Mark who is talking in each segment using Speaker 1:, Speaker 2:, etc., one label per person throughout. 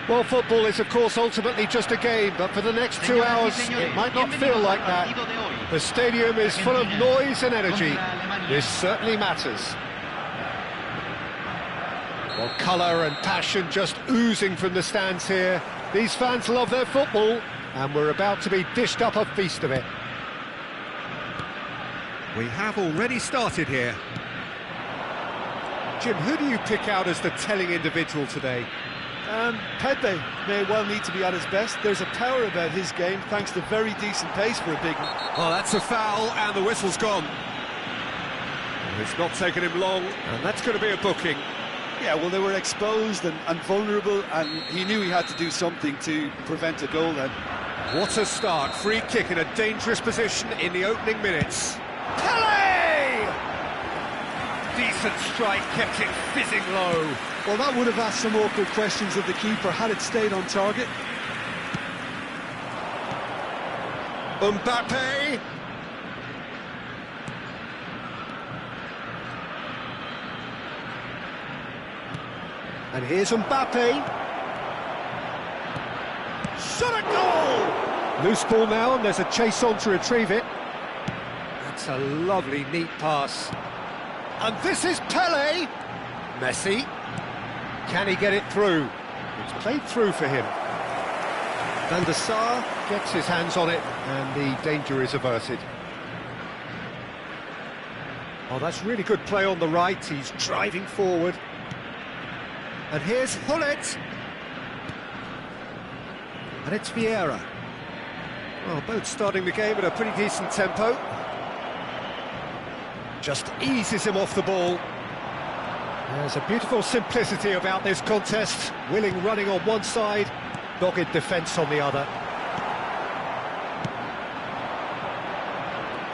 Speaker 1: Well, football is, of course, ultimately just a game, but for the next 2 hours, it might not feel like that. The stadium is full of noise and energy. This certainly matters. Well, colour and passion just oozing from the stands here. These fans love their football, and we're about to be dished up a feast of it. We have already started here. Jim, who do you pick out as the telling individual today?
Speaker 2: Pepe may well need to be at his best. There's a power about his game, thanks to very decent pace for a big one.
Speaker 1: Well, that's a foul, and the whistle's gone. It's not taken him long, and that's going to be a booking.
Speaker 2: Yeah, well, they were exposed and vulnerable, and he knew he had to do something to prevent a goal then.
Speaker 1: What a start. Free kick in a dangerous position in the opening minutes. Pele! Decent strike, kept it fizzing low.
Speaker 2: Well, that would have asked some awkward questions of the keeper had it stayed on target.
Speaker 1: Mbappe! And here's Mbappe. Shot at goal! Loose ball now, and there's a chase on to retrieve it. That's a lovely, neat pass. And this is Pele. Messi. Can he get it through? It's played through for him. Van der Sar gets his hands on it, and the danger is averted. Oh, that's really good play on the right. He's driving forward. And here's Hullet. And it's Vieira. Well, both starting the game at a pretty decent tempo. Just eases him off the ball. There's a beautiful simplicity about this contest. Willing running on one side, dogged defence on the other.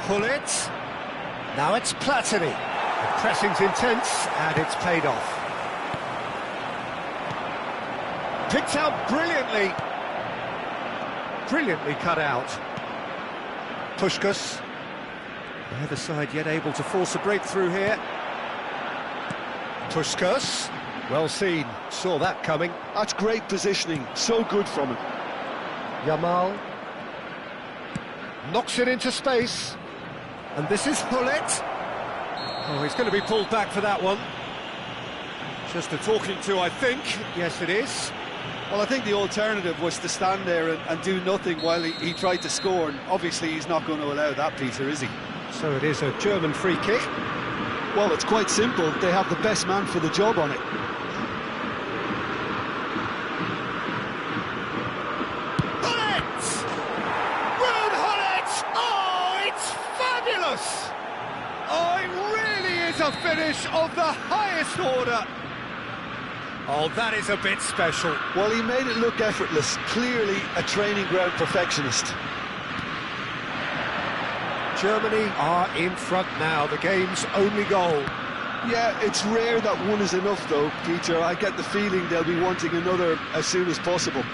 Speaker 1: Hullet. Now it's Platini. The pressing's intense, and it's paid off. Picked out brilliantly. Brilliantly cut out. Puskás. The other side yet able to force a breakthrough here. Puskás. Well seen. Saw that coming.
Speaker 2: That's great positioning. So good from him.
Speaker 1: Yamal. Knocks it into space. And this is Hullet. Oh, he's going to be pulled back for that one. Just a talking to, I think. Yes, it is.
Speaker 2: Well, I think the alternative was to stand there and do nothing while he tried to score, and obviously he's not going to allow that, Peter, is he?
Speaker 1: So it is a German free kick.
Speaker 2: Well, it's quite simple. They have the best man for the job on it.
Speaker 1: Hullet! Ruud Hullet! Oh, it's fabulous! Oh, it really is a finish of the highest order. Oh, that is a bit special.
Speaker 2: Well, he made it look effortless. Clearly a training ground perfectionist.
Speaker 1: Germany are in front now, the game's only goal.
Speaker 2: Yeah, it's rare that one is enough, though, Peter. I get the feeling they'll be wanting another as soon as possible.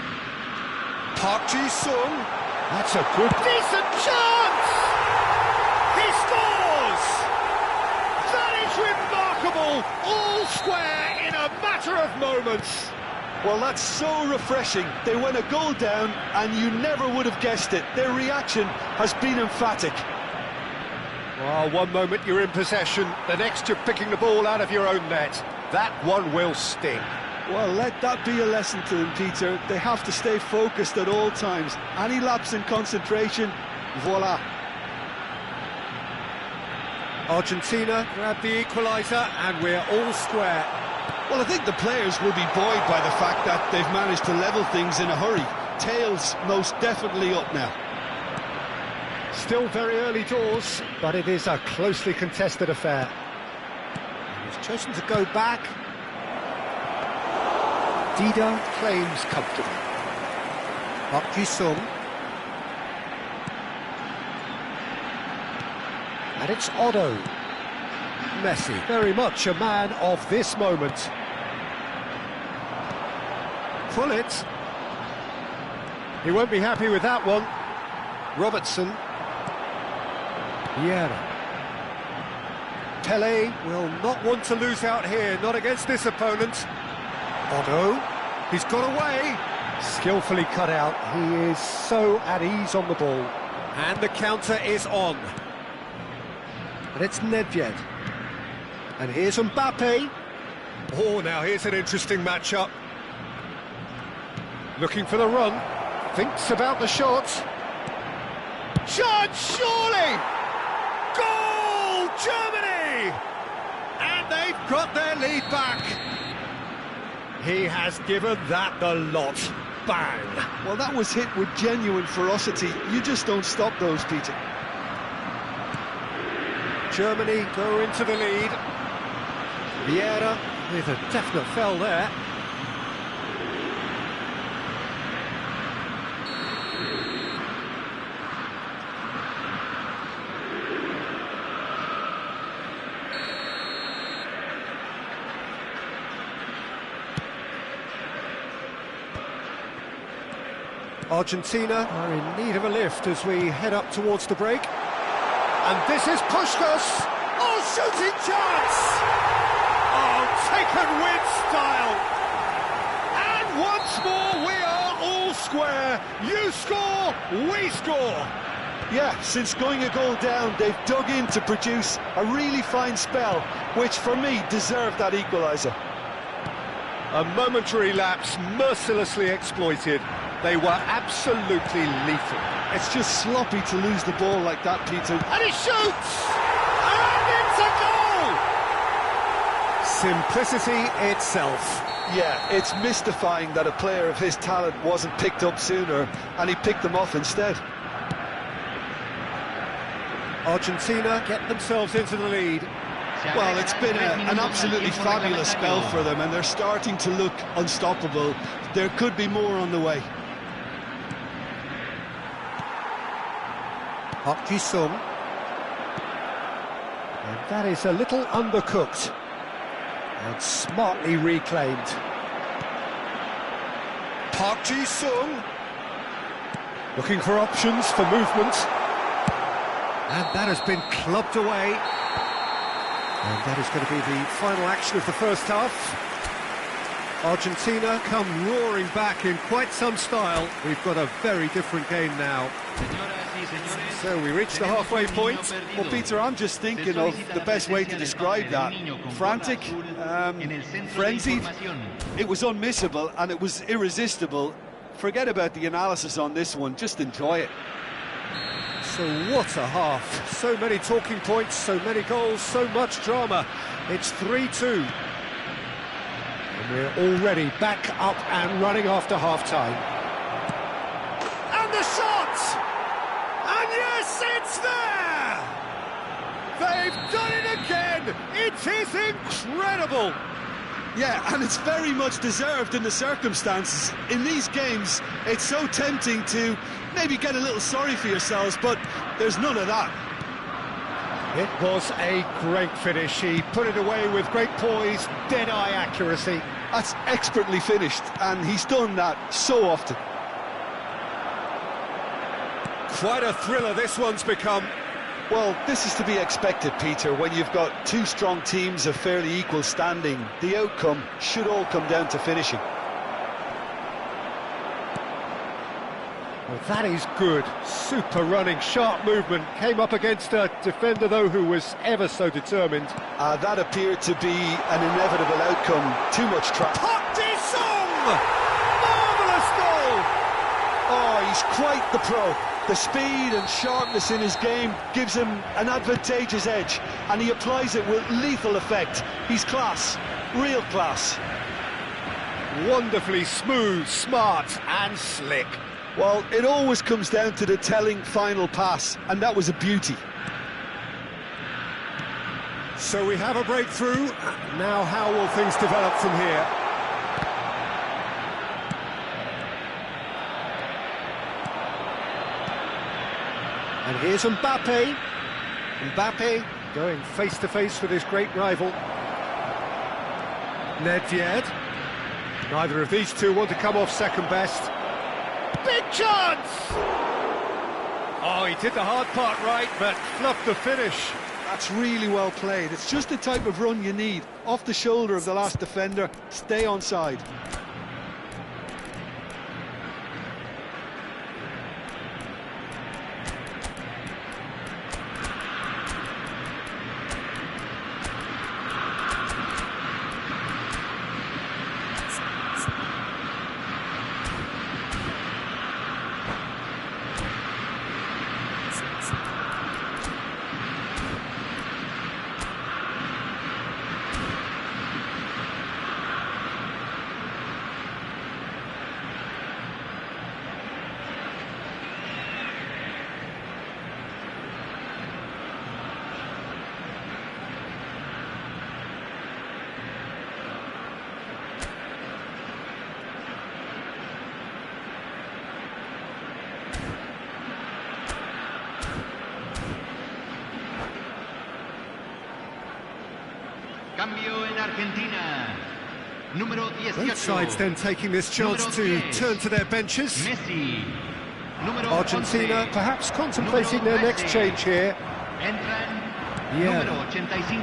Speaker 1: Park Ji-sung. That's a good, decent chance! He scores! That is remarkable! All square in a matter of moments.
Speaker 2: Well, that's so refreshing. They went a goal down, and you never would have guessed it. Their reaction has been emphatic.
Speaker 1: Well, one moment you're in possession, the next you're picking the ball out of your own net. That one will sting.
Speaker 2: Well, let that be a lesson to them, Peter. They have to stay focused at all times. Any lapse in concentration, voila.
Speaker 1: Argentina grab the equaliser, and we're all square.
Speaker 2: Well, I think the players will be buoyed by the fact that they've managed to level things in a hurry. Tails most definitely up now.
Speaker 1: Still very early doors, but it is a closely contested affair. He's chosen to go back. Dida claims comfortably. Park Ji-sung. And it's Otto. Messi, very much a man of this moment. Hullet. He won't be happy with that one. Robertson. Vieira. Pele will not want to lose out here, not against this opponent. Otto. He's got away. Skillfully cut out. He is so at ease on the ball. And the counter is on. And it's Nedved. And here's Mbappe. Oh, now here's an interesting matchup. Looking for the run. Thinks about the shot. Shot, surely! Goal, Germany! And they've got their lead back. He has given that the lot. Bang!
Speaker 2: Well, that was hit with genuine ferocity. You just don't stop those, Peter.
Speaker 1: Germany go into the lead. Vieira with a definite foul there. Argentina are in need of a lift as we head up towards the break. And this is Puskas. Oh, shooting chance! Oh, taken with style. And once more we are all square. You score, we score.
Speaker 2: Yeah, since going a goal down, they've dug in to produce a really fine spell, which for me deserved that equaliser.
Speaker 1: A momentary lapse mercilessly exploited. They were absolutely lethal.
Speaker 2: It's just sloppy to lose the ball like that, Peter.
Speaker 1: And he shoots! And it's a goal! Simplicity itself.
Speaker 2: Yeah, it's mystifying that a player of his talent wasn't picked up sooner, and he picked them off instead.
Speaker 1: Argentina get themselves into the lead.
Speaker 2: Well, it's been an absolutely fabulous spell for them, and they're starting to look unstoppable. There could be more on the way.
Speaker 1: Park Ji-sung. And that is a little undercooked. And smartly reclaimed. Park Ji-sung. Looking for options for movement. And that has been clubbed away. And that is going to be the final action of the first half. Argentina come roaring back in quite some style. We've got a very different game now. So we reach the halfway point.
Speaker 2: Well, Peter, I'm just thinking of the best way to describe that. Frantic, frenzied. It was unmissable and it was irresistible. Forget about the analysis on this one, just enjoy it.
Speaker 1: So what a half. So many talking points, so many goals, so much drama. It's 3-2. And we're already back up and running after half-time. And the shot! And yes, it's there! They've done it again! It is incredible!
Speaker 2: Yeah, and it's very much deserved in the circumstances. In these games, it's so tempting to maybe get a little sorry for yourselves, but there's none of that.
Speaker 1: It was a great finish. He put it away with great poise, dead-eye accuracy.
Speaker 2: That's expertly finished, and he's done that so often.
Speaker 1: Quite a thriller this one's become.
Speaker 2: Well, this is to be expected, Peter, when you've got two strong teams of fairly equal standing. The outcome should all come down to finishing.
Speaker 1: Well, that is good. Super running, sharp movement. Came up against a defender, though, who was ever so determined.
Speaker 2: That appeared to be an inevitable outcome. Too much trap.
Speaker 1: Park Ji-sung! Marvellous goal!
Speaker 2: Oh, he's quite the pro. The speed and sharpness in his game gives him an advantageous edge, and he applies it with lethal effect. He's class, real class.
Speaker 1: Wonderfully smooth, smart and slick.
Speaker 2: Well, it always comes down to the telling final pass, and that was a beauty.
Speaker 1: So we have a breakthrough. Now how will things develop from here? And here's Mbappe. Mbappe going face-to-face with his great rival. Nedved. Neither of these two want to come off second best. Big chance! Oh, he did the hard part right, but fluffed the finish.
Speaker 2: That's really well played. It's just the type of run you need. Off the shoulder of the last defender, stay onside.
Speaker 3: Cambio en Argentina. Número 18.
Speaker 1: Both sides then taking this chance to turn to their benches.
Speaker 3: Messi. Número
Speaker 1: Argentina
Speaker 3: 11.
Speaker 1: perhaps contemplating their next change here.
Speaker 3: Entran.
Speaker 1: Yeah.
Speaker 3: Número 85.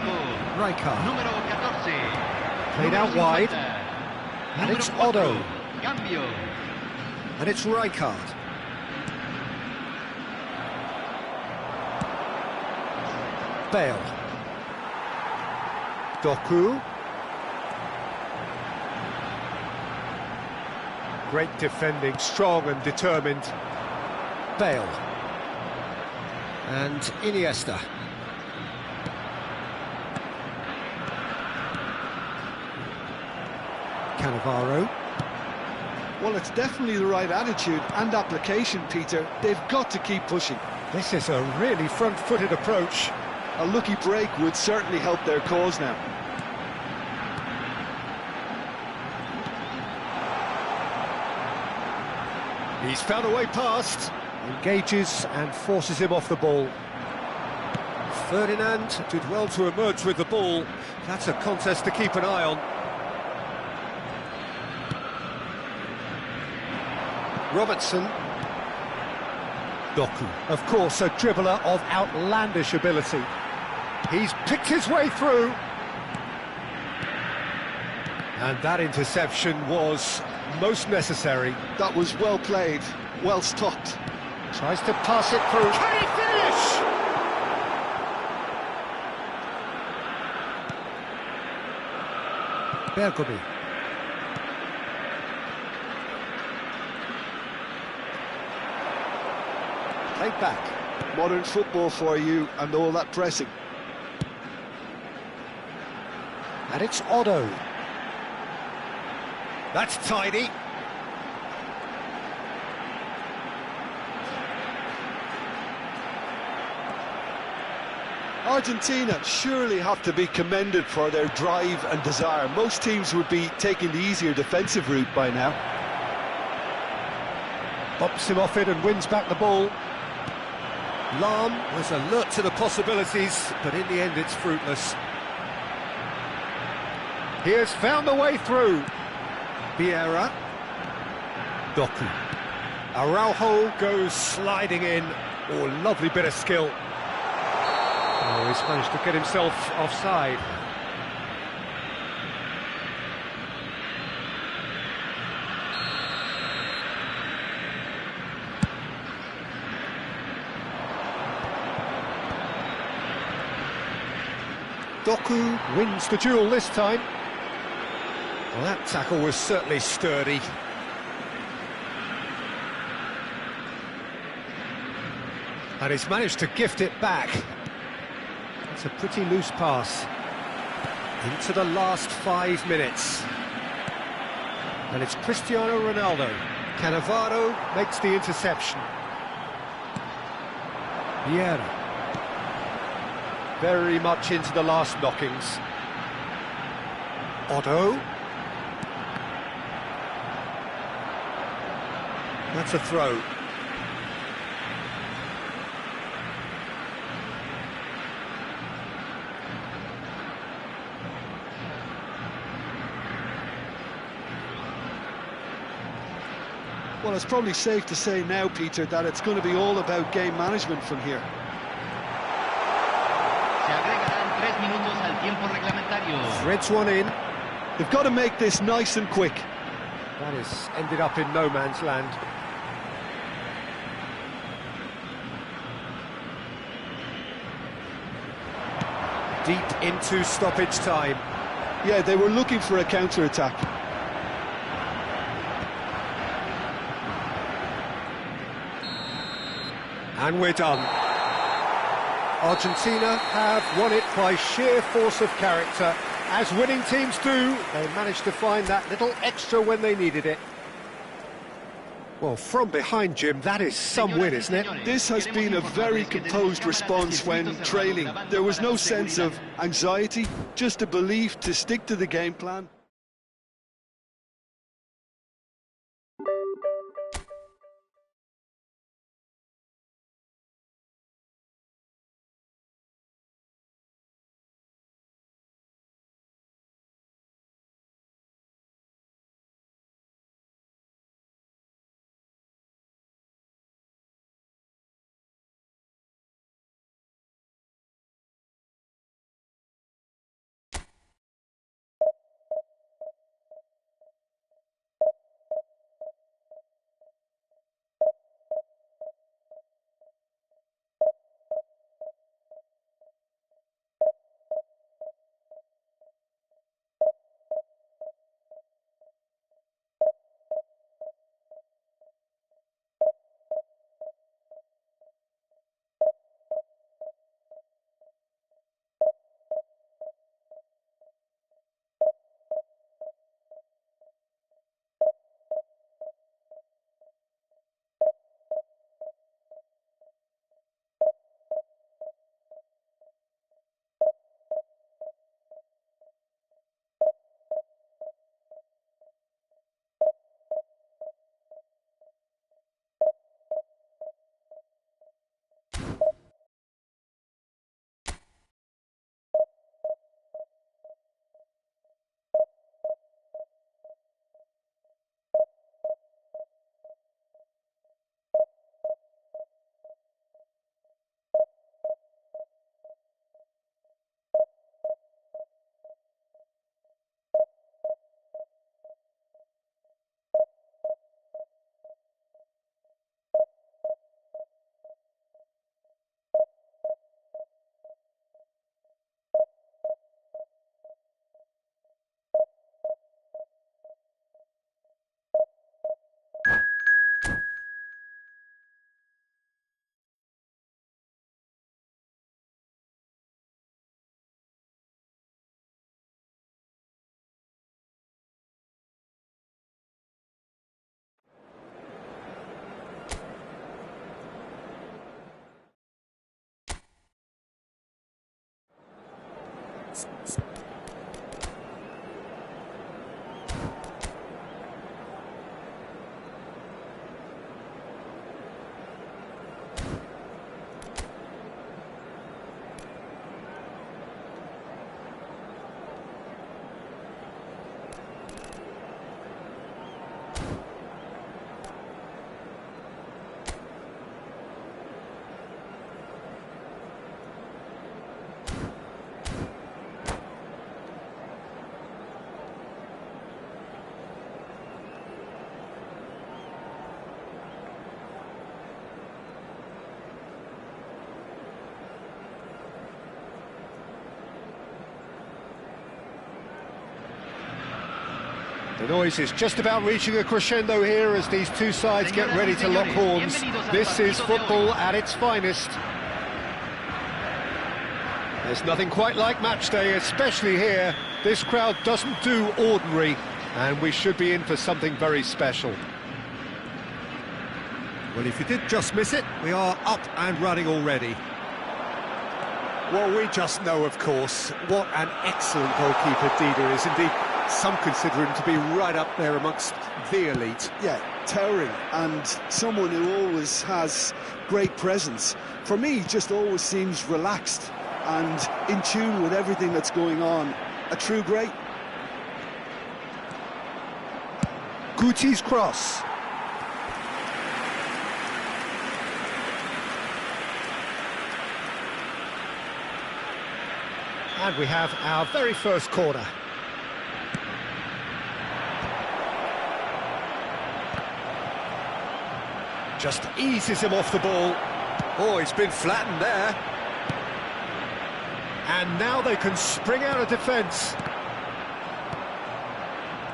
Speaker 1: Rijkaard.
Speaker 3: Número 14.
Speaker 1: Played
Speaker 3: Número
Speaker 1: out wide.
Speaker 3: 50.
Speaker 1: And
Speaker 3: Número
Speaker 1: it's
Speaker 3: 4.
Speaker 1: Otto.
Speaker 3: Cambio.
Speaker 1: And it's Rijkaard. Bale. Doku. Great defending, strong and determined. Bale. And Iniesta. Cannavaro.
Speaker 2: Well, it's definitely the right attitude and application, Peter. They've got to keep pushing.
Speaker 1: This is a really front-footed approach.
Speaker 2: A lucky break would certainly help their cause now.
Speaker 1: He's found a way past. Engages and forces him off the ball. Ferdinand did well to emerge with the ball. That's a contest to keep an eye on. Robertson. Doku. Of course, a dribbler of outlandish ability. He's picked his way through. And that interception was most necessary.
Speaker 2: That was well played, well stopped.
Speaker 1: Tries to pass it through. Can he finish? Bergomi. Played back.
Speaker 2: Modern football for you and all that pressing.
Speaker 1: And it's Otto. That's tidy.
Speaker 2: Argentina surely have to be commended for their drive and desire. Most teams would be taking the easier defensive route by now.
Speaker 1: Bops him off it and wins back the ball. Lahm was alert to the possibilities, but in the end it's fruitless. He has found the way through. Vieira. Doku. Araujo goes sliding in. Oh, lovely bit of skill. Oh, he's managed to get himself offside. Doku wins the duel this time. Well, that tackle was certainly sturdy. And he's managed to gift it back. It's a pretty loose pass. Into the last 5 minutes. And it's Cristiano Ronaldo. Cannavaro makes the interception. Vieira. Very much into the last knockings. Otto. That's a throw.
Speaker 2: Well, it's probably safe to say now, Peter, that it's going to be all about game management from here.
Speaker 3: Se agregarán 3 minutos al tiempo reglamentario.
Speaker 1: Threads one in.
Speaker 2: They've got to make this nice and quick.
Speaker 1: That has ended up in no man's land. Deep into stoppage time.
Speaker 2: Yeah, they were looking for a counter-attack.
Speaker 1: And we're done. Argentina have won it by sheer force of character. As winning teams do, they managed to find that little extra when they needed it. Well, from behind, Jim, that is some win, isn't it?
Speaker 2: This has been a very composed response when trailing. There was no sense of anxiety, just a belief to stick to the game plan.
Speaker 1: The noise is just about reaching a crescendo here as these two sides get ready to lock horns. This is football at its finest. There's nothing quite like match day, especially here. This crowd doesn't do ordinary, and we should be in for something very special.
Speaker 4: Well, if you did just miss it, we are up and running already.
Speaker 1: Well, we just know, of course, what an excellent goalkeeper Dida is. Indeed, some consider him to be right up there amongst the elite.
Speaker 2: Yeah, towering, and someone who always has great presence. For me, just always seems relaxed and in tune with everything that's going on. A true great.
Speaker 1: Guti's cross. And we have our very first corner. Just eases him off the ball. Oh, he's been flattened there. And now they can spring out of defence.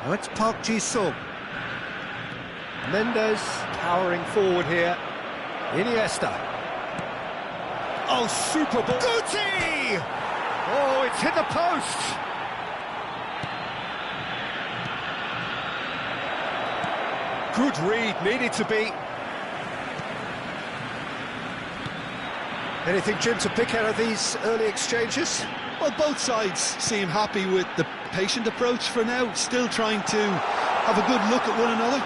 Speaker 4: Now it's Park Ji-sung.
Speaker 1: Mendes powering forward here. Iniesta. Oh, super ball. Guti! Oh, it's hit the post. Good read, needed to be. Anything, Jim, to pick out of these early exchanges?
Speaker 2: Well, both sides seem happy with the patient approach for now, still trying to have a good look at one another.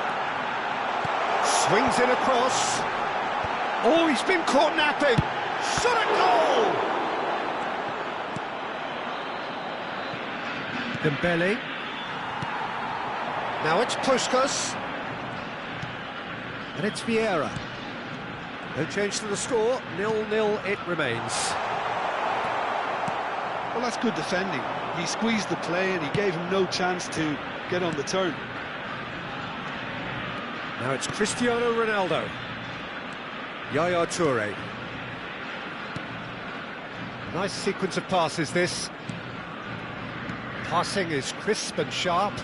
Speaker 1: Swings in across. Oh, he's been caught napping. Shot at goal!
Speaker 4: Dembele.
Speaker 1: Now it's Puskas.
Speaker 4: And it's Vieira.
Speaker 1: No change to the score, 0-0 it remains.
Speaker 2: Well, that's good defending. He squeezed the play and he gave him no chance to get on the turn.
Speaker 1: Now it's Cristiano Ronaldo. Yaya Toure. Nice sequence of passes, this. Passing is crisp and sharp.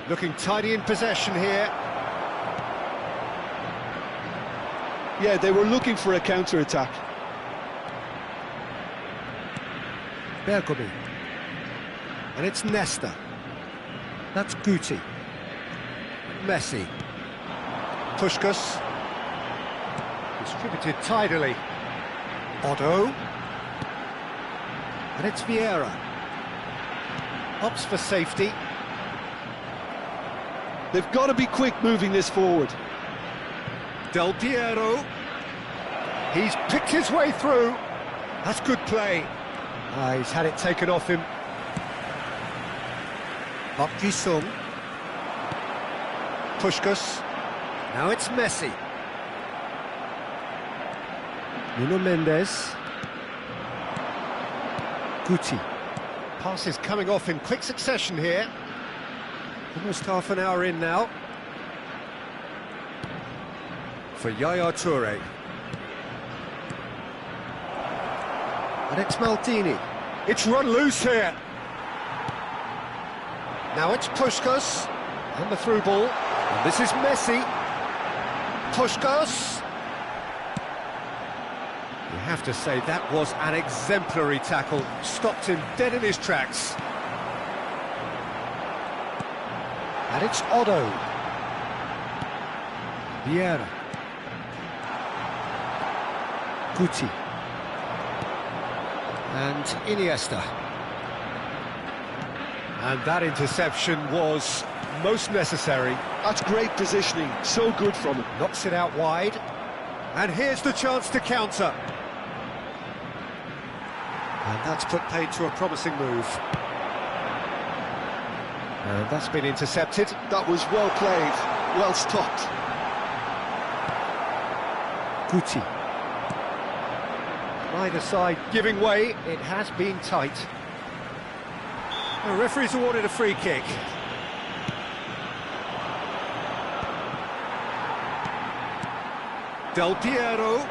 Speaker 1: Looking tidy in possession here.
Speaker 2: Yeah, they were looking for a counter-attack.
Speaker 4: Bergomi.
Speaker 1: And it's Nesta.
Speaker 4: That's Guti.
Speaker 1: Messi. Puskas. Distributed tidily. Otto. And it's Vieira. Opts for safety.
Speaker 2: They've got to be quick moving this forward.
Speaker 1: Del Piero. He's picked his way through. That's good play. He's had it taken off him.
Speaker 4: Park Ji-sung.
Speaker 1: Puskas. Now it's Messi.
Speaker 4: Nuno Mendes. Guti.
Speaker 1: Passes coming off in quick succession here. Almost half an hour in now. For Yaya Toure.
Speaker 4: And it's Maldini.
Speaker 1: It's run loose here. Now it's Puskas. And the through ball. And this is Messi. Puskas. You have to say that was an exemplary tackle. Stopped him dead in his tracks. And it's Otto.
Speaker 4: Vieira. Guti.
Speaker 1: And Iniesta. And that interception was most necessary.
Speaker 2: That's great positioning, so good from him.
Speaker 1: Knocks it out wide. And here's the chance to counter. And that's put paid to a promising move. And that's been intercepted.
Speaker 2: That was well played, well stopped.
Speaker 1: Guti. Either side giving way, it has been tight. The referee's awarded a free kick. Del Piero.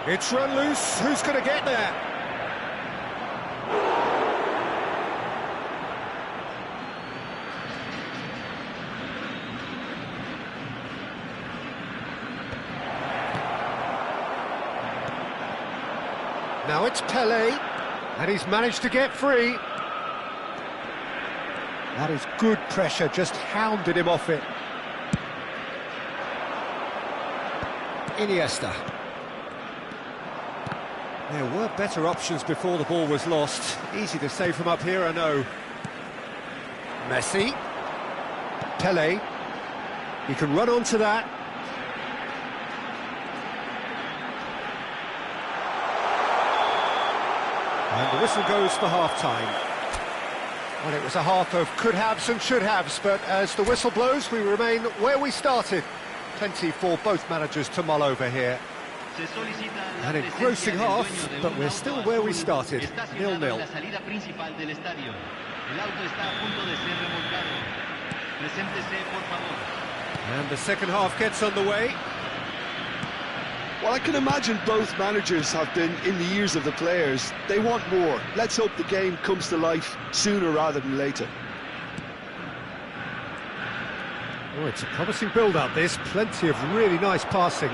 Speaker 1: It's run loose, who's going to get there? Now it's Pelé, and he's managed to get free. That is good pressure, just hounded him off it. Iniesta. There were better options before the ball was lost. Easy to say from up here, I know. Messi. Pelé. He can run onto that. And the whistle goes for half-time. Well, it was a half of could-haves and should-haves, but as the whistle blows, we remain where we started. Plenty for both managers to mull over here. An engrossing half, but we're still where we started, 0-0. And the second half gets underway.
Speaker 2: Well, I can imagine both managers have been in the ears of the players. They want more. Let's hope the game comes to life sooner rather than later.
Speaker 1: Oh, it's a promising build-up, this. Plenty of really nice passing.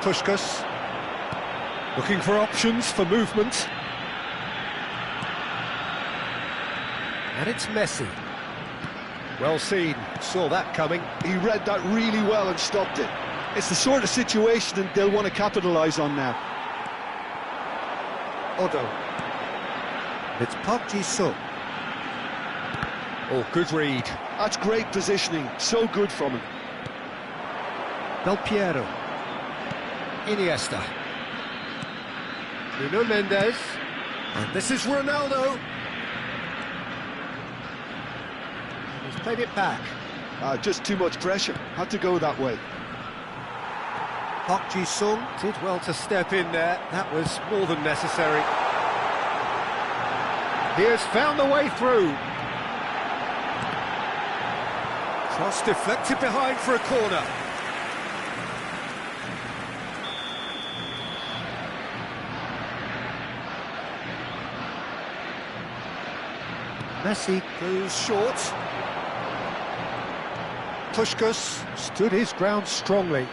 Speaker 1: Puskas. Looking for options for movement. And it's Messi. Well seen, saw that coming.
Speaker 2: He read that really well and stopped it. It's the sort of situation that they'll want to capitalise on now.
Speaker 1: Odo. It's Park Ji-sung. Oh, good read.
Speaker 2: That's great positioning, so good from him.
Speaker 1: Del Piero. Iniesta. Nuno Mendes. And this is Ronaldo. He's played it back.
Speaker 2: Just too much pressure. Had to go that way.
Speaker 1: Park Ji-sung did well to step in there. That was more than necessary. He has found the way through. Cross deflected behind for a corner. Messi goes short. Puskas stood his ground strongly.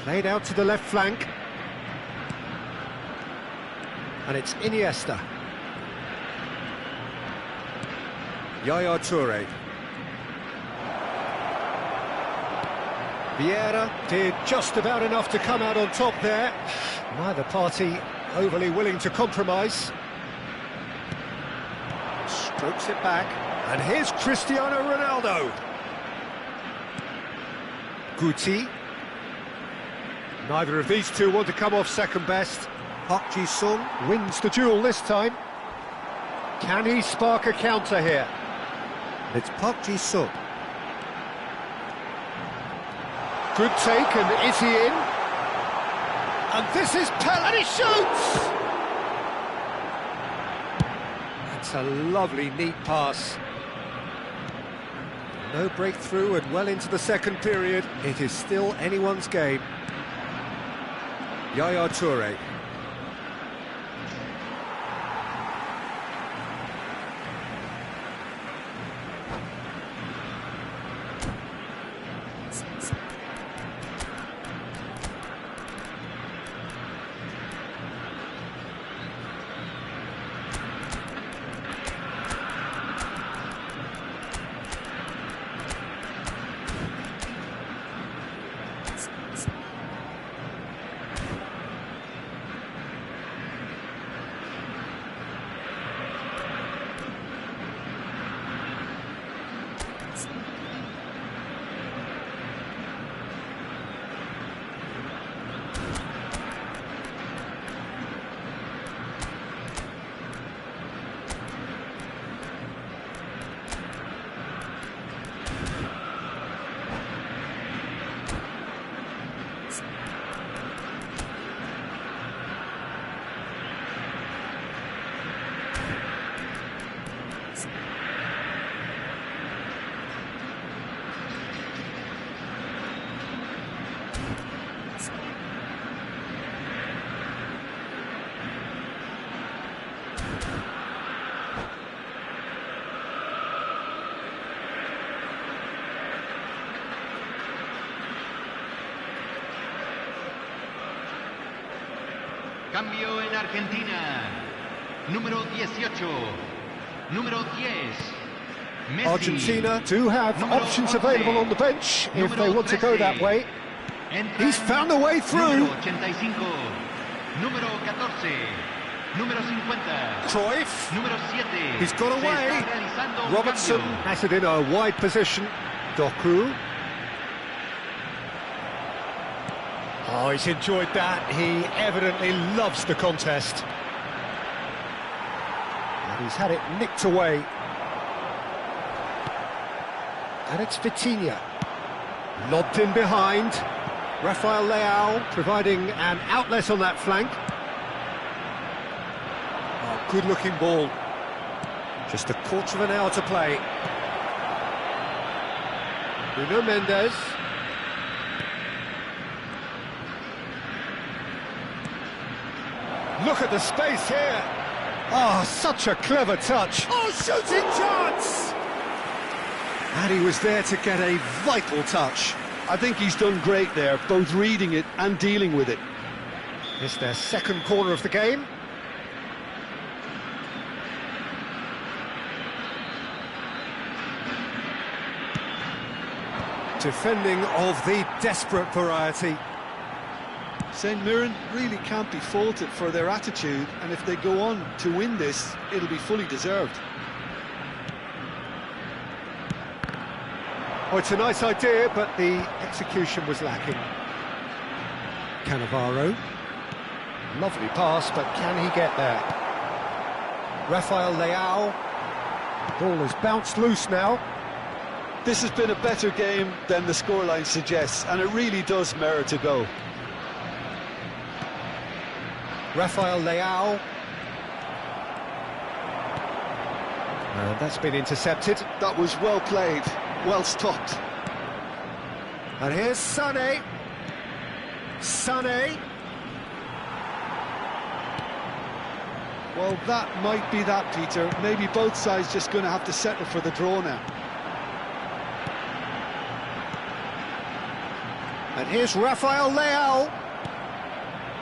Speaker 1: Played out to the left flank. And it's Iniesta. Yaya Toure. Vieira did just about enough to come out on top there. Neither party overly willing to compromise. Strokes it back. And here's Cristiano Ronaldo. Guti. Neither of these two want to come off second best. Park Ji-sung wins the duel this time. Can he spark a counter here? It's Park Ji-sung. Good take, and is he in? And this is Pelé, and he shoots! It's a lovely, neat pass. No breakthrough, and well into the second period. It is still anyone's game. Yaya Toure.
Speaker 3: Cambio en Argentina. Número 18. Número 10. Messi.
Speaker 1: Argentina do have options available on the bench if they want to go that way. He's found a way through.
Speaker 3: Número 85. Número 14. Número 50.
Speaker 1: Cruyff.
Speaker 3: Número 7.
Speaker 1: He's got
Speaker 3: Se
Speaker 1: away.
Speaker 3: está realizando un
Speaker 1: Robertson
Speaker 3: cambio.
Speaker 1: has it in a wide position. Doku. Oh, he's enjoyed that. He evidently loves the contest. And he's had it nicked away. And it's Vitinha. Lobbed in behind. Rafael Leao providing an outlet on that flank. Oh, good-looking ball. Just a quarter of an hour to play. Bruno Mendes. Look at the space here. Oh, such a clever touch. Oh, shooting chance! And he was there to get a vital touch.
Speaker 2: I think he's done great there, both reading it and dealing with it.
Speaker 1: It's their second corner of the game. Defending of the desperate variety.
Speaker 2: St Mirren really can't be faulted for their attitude, and if they go on to win this, it'll be fully deserved.
Speaker 1: Oh, it's a nice idea, but the execution was lacking. Cannavaro. Lovely pass, but can he get there? Rafael Leao. Ball has bounced loose now.
Speaker 2: This has been a better game than the scoreline suggests, and it really does merit a go.
Speaker 1: Rafael Leao. And that's been intercepted.
Speaker 2: That was well played, well stopped.
Speaker 1: And here's Sané. Sané.
Speaker 2: Well, that might be that, Peter. Maybe both sides just going to have to settle for the draw now.
Speaker 1: And here's Rafael Leao.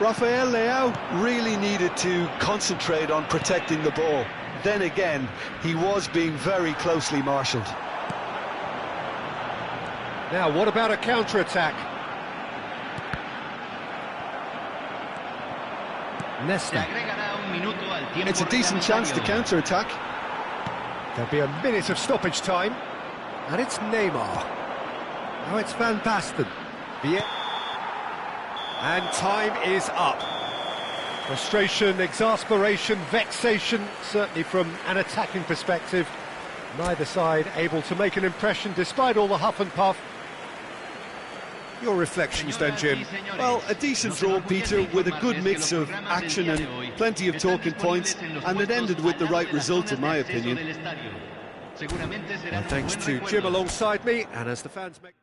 Speaker 2: Rafael Leao really needed to concentrate on protecting the ball. Then again, he was being very closely marshalled.
Speaker 1: Now, what about a counter-attack?
Speaker 3: Se
Speaker 1: Nesta.
Speaker 3: agregará un minuto al tiempo
Speaker 2: It's a decent chance to
Speaker 3: reglamentario.
Speaker 2: counter-attack.
Speaker 1: There'll be a minute of stoppage time. And it's Neymar. Now it's Van Basten. And time is up. Frustration, exasperation, vexation, certainly from an attacking perspective. Neither side able to make an impression despite all the huff and puff. Your reflections then, Jim?
Speaker 2: Well, a decent draw, Peter, with a good mix of action and plenty of talking points, and it ended with the right result, in my opinion.
Speaker 1: And thanks to Jim alongside me, and as the fans make...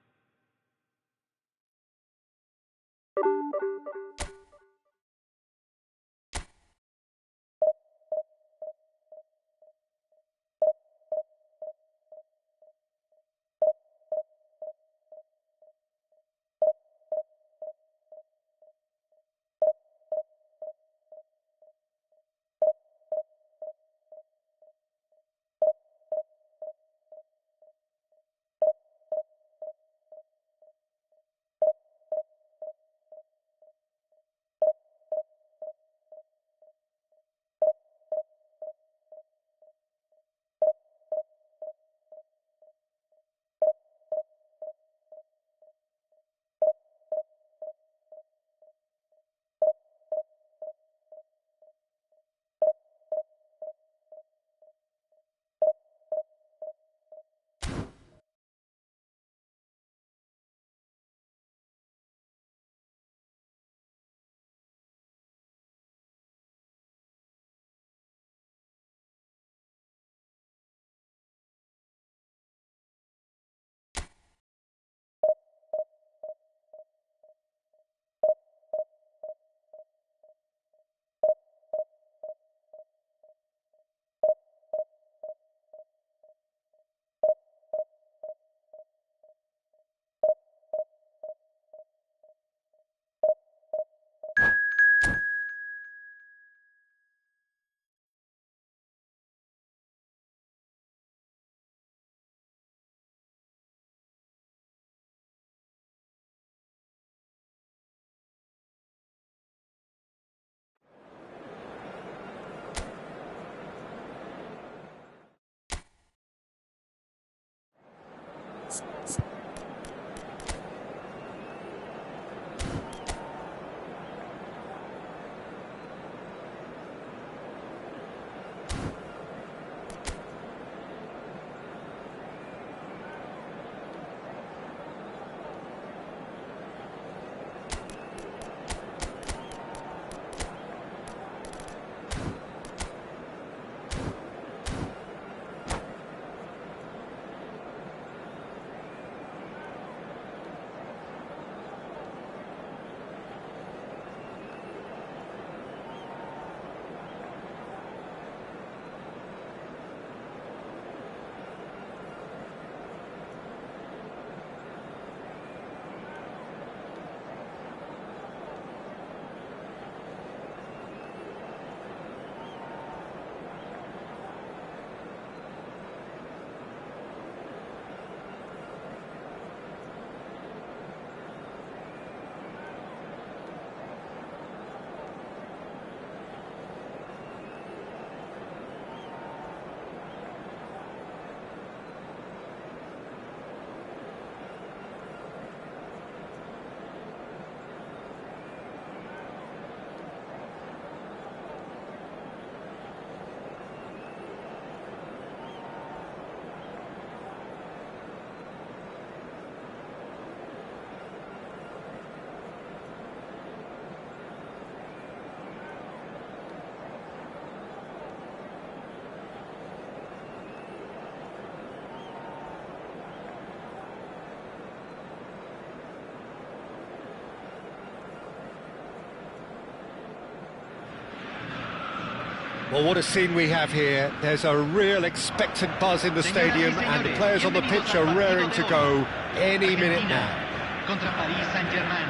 Speaker 1: Well, what a scene we have here. There's a real expectant buzz in the stadium, and the players on the pitch are raring to go any minute now.
Speaker 3: Contra Paris Saint-Germain.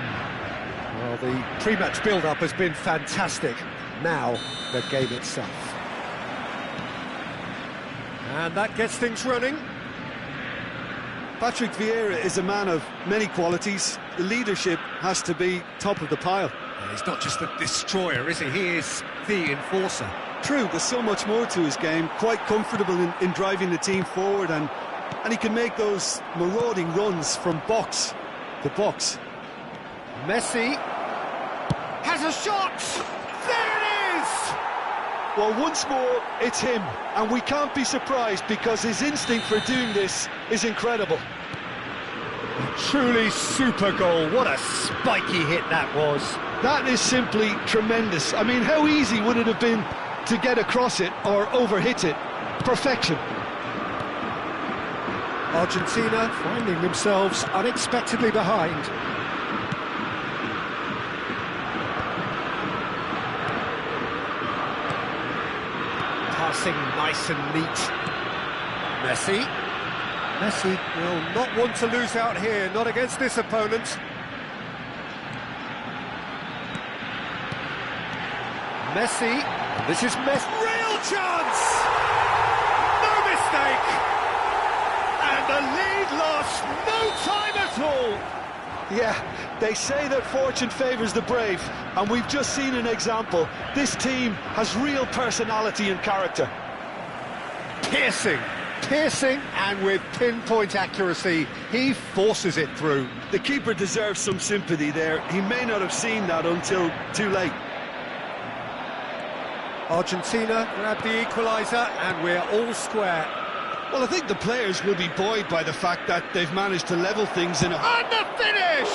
Speaker 1: Well, the pre-match build-up has been fantastic. Now, the game itself. And that gets things running.
Speaker 2: Patrick Vieira is a man of many qualities. The leadership has to be top of the pile.
Speaker 1: He's not just the destroyer, is he? He is the enforcer.
Speaker 2: True, there's so much more to his game. Quite comfortable in driving the team forward, and he can make those marauding runs from box to box.
Speaker 1: Messi has a shot! There it is!
Speaker 2: Well, once more, it's him, and we can't be surprised because his instinct for doing this is incredible.
Speaker 1: A truly super goal. What a spiky hit that was.
Speaker 2: That is simply tremendous. I mean, how easy would it have been to get across it or overhit it? Perfection.
Speaker 1: Argentina finding themselves unexpectedly behind. Passing nice and neat. Messi. Messi will not want to lose out here, not against this opponent. Messi, this is Messi. Real chance! No mistake! And the lead lost no time at all!
Speaker 2: Yeah, they say that fortune favours the brave, and we've just seen an example. This team has real personality and character.
Speaker 1: Piercing, and with pinpoint accuracy, he forces it through.
Speaker 2: The keeper deserves some sympathy there. He may not have seen that until too late.
Speaker 1: Argentina grab the equaliser, and we're all square.
Speaker 2: Well, I think the players will be buoyed by the fact that they've managed to level things in a...
Speaker 1: And the finish!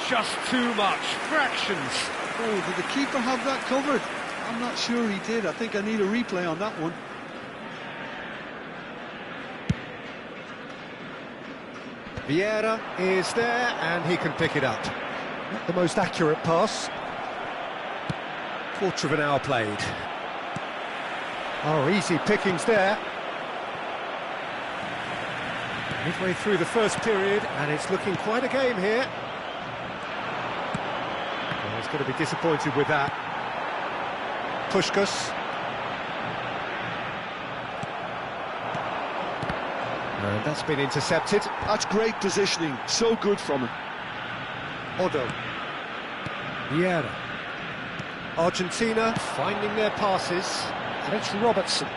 Speaker 1: Just too much, fractions.
Speaker 2: Oh, did the keeper have that covered? I'm not sure he did. I think I need a replay on that one.
Speaker 1: Vieira is there, and he can pick it up. Not the most accurate pass. Quarter of an hour played. Oh, easy pickings there. Midway through the first period, and it's looking quite a game here. Well, he's going to be disappointed with that. Puskás. And that's been intercepted.
Speaker 2: That's great positioning. So good from him.
Speaker 1: Odo. Vieira. Argentina finding their passes, and it's Robertson.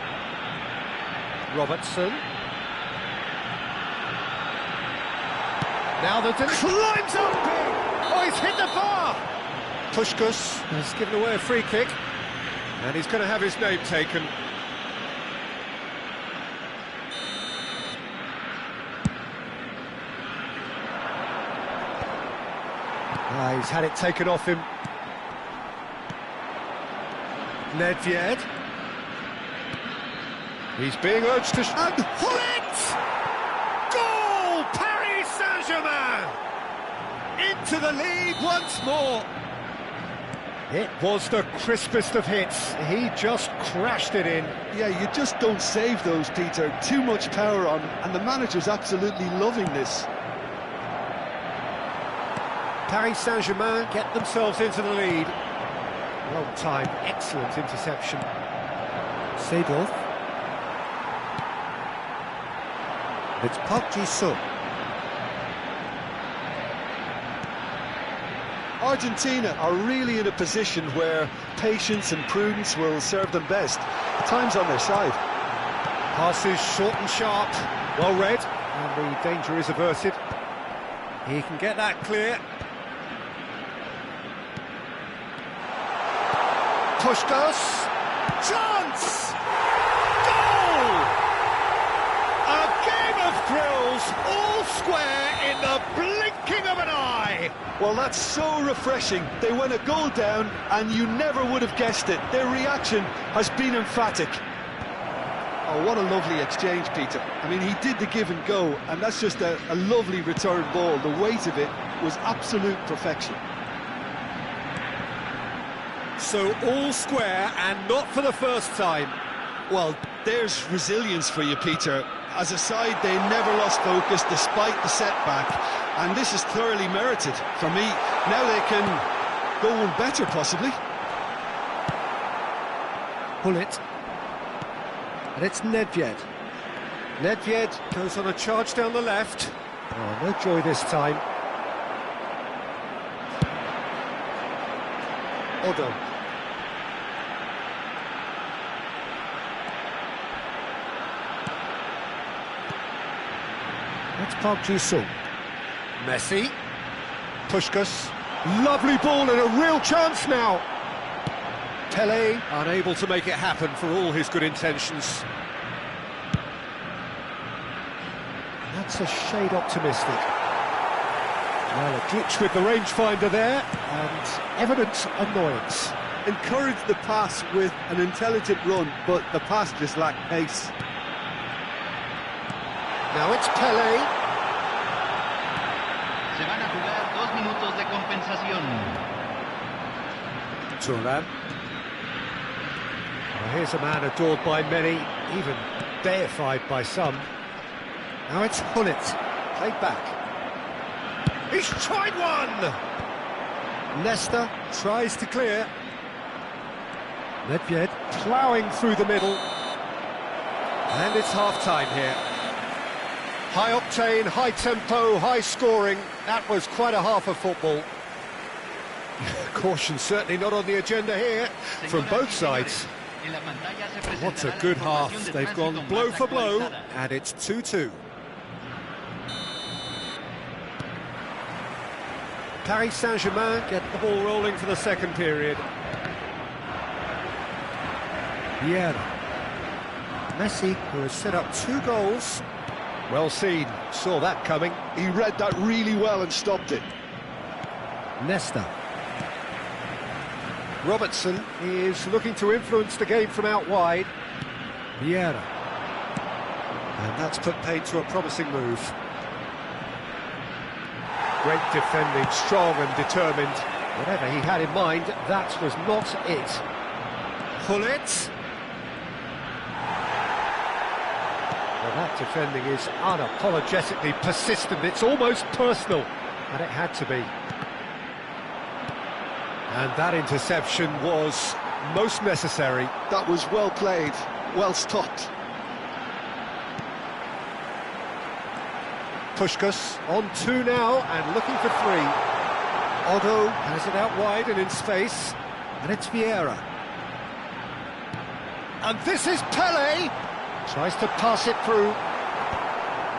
Speaker 1: Now the climbs up big. Oh, he's hit the bar. Puskás has given away a free kick, and he's going to have his name taken. He's had it taken off him. Nedved. He's being urged to... And Hullet! Goal! Paris Saint-Germain! Into the lead once more. It was the crispest of hits. He just crashed it in.
Speaker 2: Yeah, you just don't save those, Peter. Too much power on, and the manager's absolutely loving this.
Speaker 1: Paris Saint-Germain get themselves into the lead. Well timed, excellent interception. Seedorf. It's Park Ji-sung.
Speaker 2: Argentina are really in a position where patience and prudence will serve them best. Time's on their side.
Speaker 1: Passes short and sharp, well read, and the danger is averted. He can get that clear. Puskás, chance! Goal! A game of thrills, all square in the blinking of an eye.
Speaker 2: Well, that's so refreshing. They went a goal down, and you never would have guessed it. Their reaction has been emphatic. Oh, what a lovely exchange, Peter. I mean, he did the give and go, and that's just a lovely return ball. The weight of it was absolute perfection.
Speaker 1: So all square and not for the first time.
Speaker 2: Well, there's resilience for you, Peter. As a side, they never lost focus despite the setback, and this is thoroughly merited for me. Now they can go one better, possibly.
Speaker 4: Pull it. And it's Nedved.
Speaker 1: Nedved goes on a charge down the left.
Speaker 4: Oh, no joy this time.
Speaker 1: Odo.
Speaker 4: That's Park Ji-sung.
Speaker 1: Messi. Puskás. Lovely ball and a real chance now. Pelé unable to make it happen for all his good intentions.
Speaker 4: That's a shade optimistic.
Speaker 1: Well, a glitch with the rangefinder there,
Speaker 4: And evident annoyance.
Speaker 2: Encouraged the pass with an intelligent run, but the pass just lacked pace.
Speaker 1: now it's Pelé.
Speaker 3: Se van a jugar 2 minutos de compensación.
Speaker 1: Thuram. Well, here's a man adored by many, even deified by some.
Speaker 4: Now it's Hullet.
Speaker 1: Played back. He's tried one!
Speaker 4: Nesta.
Speaker 1: Tries to clear.
Speaker 4: Nedved.
Speaker 1: Ploughing through the middle. And it's half-time here. High octane, high tempo, high scoring. That was quite a half of football. Caution certainly not on the agenda here from both sides. What a good half. They've gone blow for blow, and it's 2-2. Paris Saint-Germain get the ball rolling for the second period.
Speaker 4: Vieira. Messi, who has set up 2 goals.
Speaker 1: Well seen, saw that coming.
Speaker 2: He read that really well and stopped it.
Speaker 4: Nesta.
Speaker 1: Robertson is looking to influence the game from out wide.
Speaker 4: Vieira.
Speaker 1: And that's put paid to a promising move. Great defending, strong and determined. Whatever he had in mind, that was not it. Hullet. Well, that defending is unapologetically persistent. It's almost personal, and it had to be. And that interception was most necessary.
Speaker 2: That was well played, well stopped.
Speaker 1: Puskás on 2 now and looking for 3. Odo has it out wide and in space.
Speaker 4: And it's Vieira.
Speaker 1: And this is Pelé. Tries to pass it through.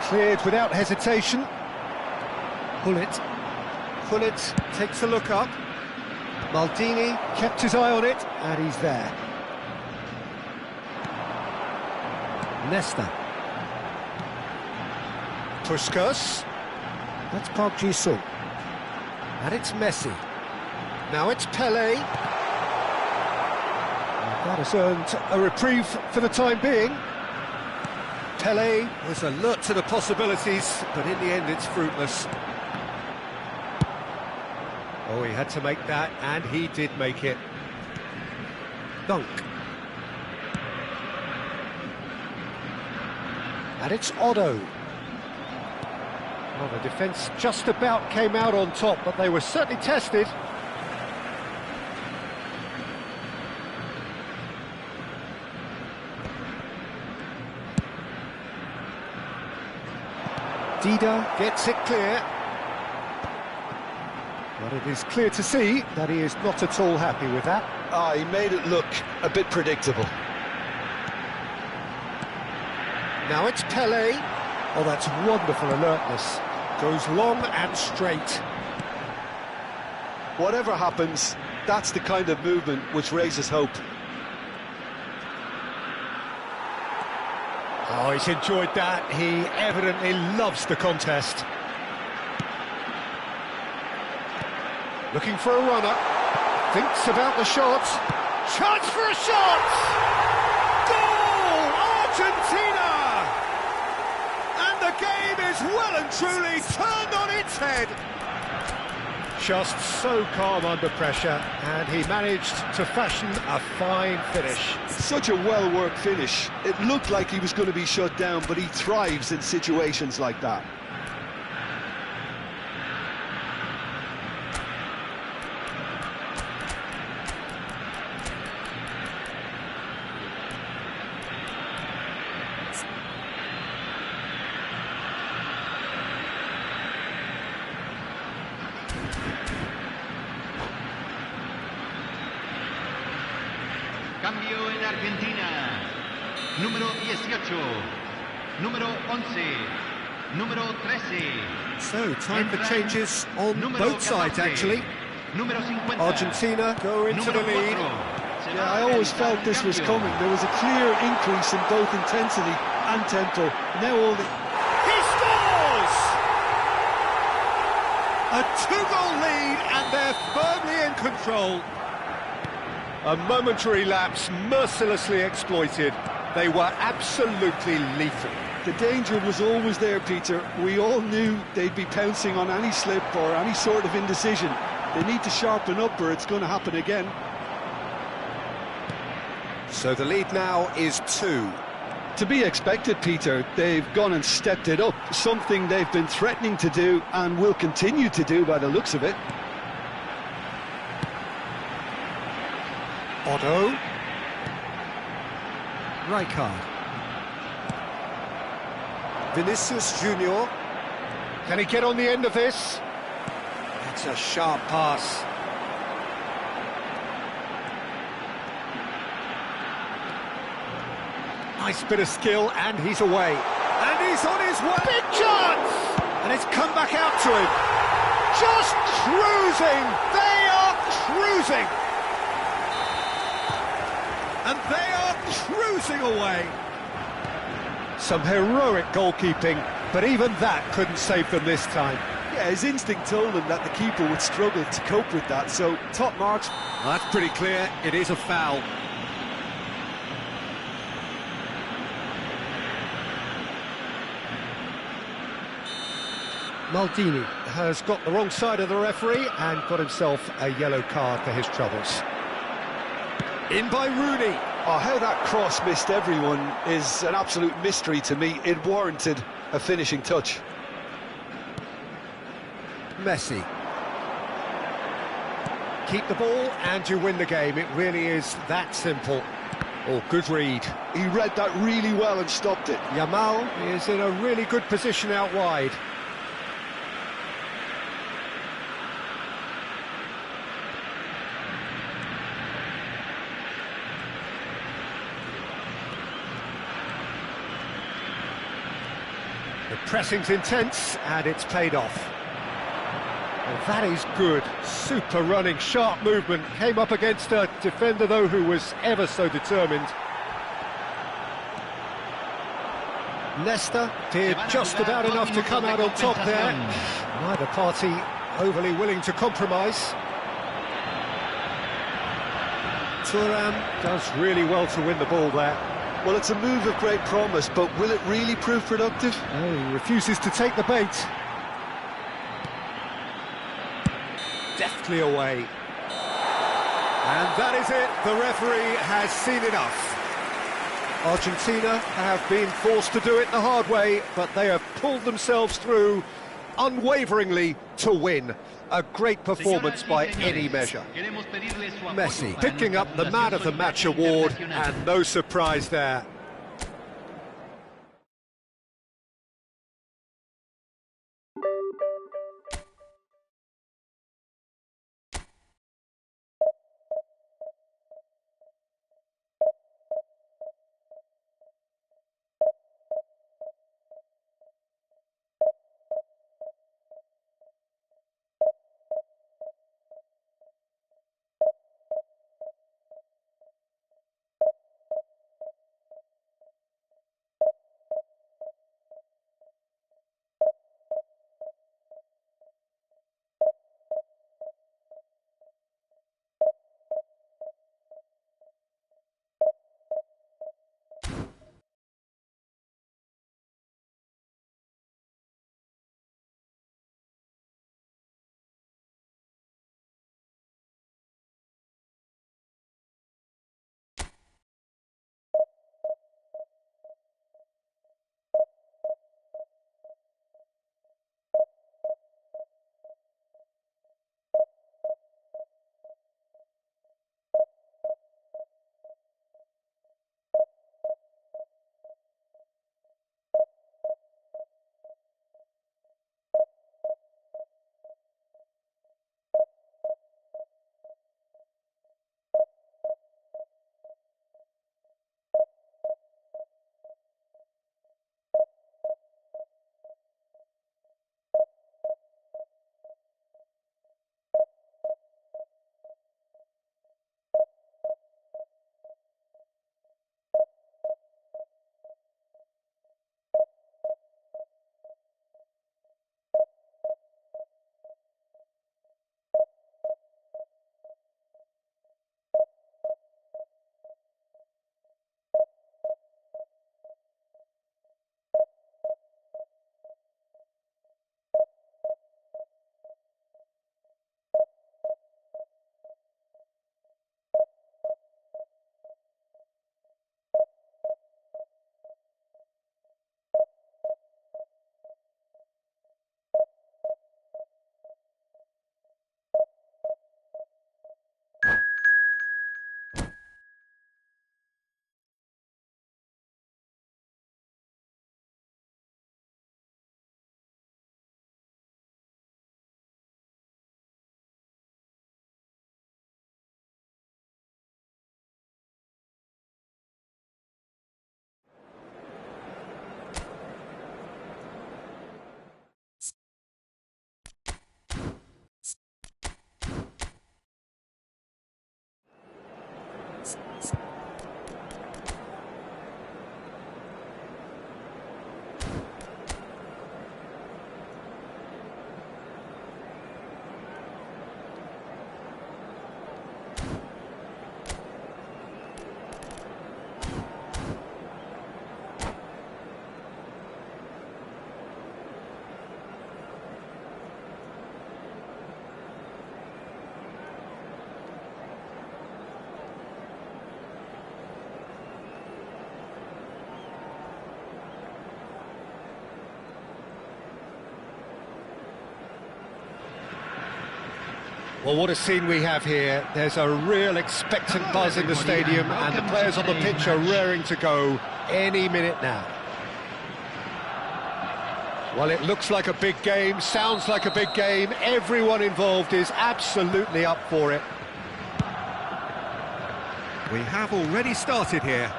Speaker 1: Cleared without hesitation.
Speaker 4: Hullet.
Speaker 1: Hullet takes a look up. Maldini kept his eye on it, and he's there.
Speaker 4: Nesta.
Speaker 1: Puskás.
Speaker 4: That's Park Ji-sung.
Speaker 1: And it's Messi. Now it's Pelé. And that has earned a reprieve for the time being. Pelé was alert to the possibilities, but in the end it's fruitless. Oh, he had to make that, and he did make it.
Speaker 4: Dunk.
Speaker 1: And it's Odo. Well, the defence just about came out on top, but they were certainly tested. Dida gets it clear. But it is clear to see that he is not at all happy with that.
Speaker 2: He made it look a bit predictable.
Speaker 1: Now it's Pelé. Oh, that's wonderful alertness. Goes long and straight.
Speaker 2: Whatever happens, that's the kind of movement which raises hope.
Speaker 1: Oh, he's enjoyed that. He evidently loves the contest. Looking for a runner. Thinks about the shot. Chance for a shot! Goal! Argentina! And the game is well and truly turned on its head. Just so calm under pressure, and he managed to fashion a fine finish.
Speaker 2: Such a well-worked finish. It looked like he was going to be shut down, but he thrives in situations like that.
Speaker 3: Cambio en Argentina. Número 18. Número 11. Número 13.
Speaker 1: So, time for changes on both sides, actually.
Speaker 3: Número 50.
Speaker 1: Argentina go into the lead.
Speaker 2: Yeah, I always felt this was coming. There was a clear increase in both intensity and tempo. Now all the...
Speaker 1: He scores! A two-goal lead, and they're firmly in control. A momentary lapse mercilessly exploited. They were absolutely lethal.
Speaker 2: The danger was always there, Peter. We all knew they'd be pouncing on any slip or any sort of indecision. They need to sharpen up or it's going to happen again.
Speaker 1: So the lead now is 2.
Speaker 2: To be expected, Peter. They've gone and stepped it up. Something they've been threatening to do and will continue to do by the looks of it.
Speaker 1: Otto. Rijkaard. Vinicius Junior. Can he get on the end of this? That's a sharp pass. Nice bit of skill, and he's away. And he's on his way. Big chance! And it's come back out to him. Just cruising! They are cruising! And they are cruising away. Some heroic goalkeeping, but even that couldn't save them this time.
Speaker 2: Yeah, his instinct told him that the keeper would struggle to cope with that, so top marks.
Speaker 1: That's pretty clear, it is a foul. Maldini has got the wrong side of the referee and got himself a yellow card for his troubles. In by Rooney.
Speaker 2: Oh, how that cross missed everyone is an absolute mystery to me. It warranted a finishing touch.
Speaker 1: Messi. Keep the ball and you win the game. It really is that simple. Oh, good read.
Speaker 2: He read that really well and stopped it.
Speaker 1: Yamal is in a really good position out wide. The pressing's intense, and it's paid off. Well, that is good. Super running, sharp movement. Came up against a defender, though, who was ever so determined. Leicester did just about enough to come out on top there. Neither party overly willing to compromise. Thuram does really well to win the ball there.
Speaker 2: Well, it's a move of great promise, but will it really prove productive?
Speaker 1: No, he refuses to take the bait. Deftly away. And that is it. The referee has seen enough. Argentina have been forced to do it the hard way, but they have pulled themselves through unwaveringly to win. A great performance by any measure. Messi picking up the Man of the Match award, and no surprise there. Well, what a scene we have here. There's a real expectant buzz in the stadium, and the players on the pitch are raring to go any minute now. Well, it looks like a big game, sounds like a big game. Everyone involved is absolutely up for it.
Speaker 4: We have already started here.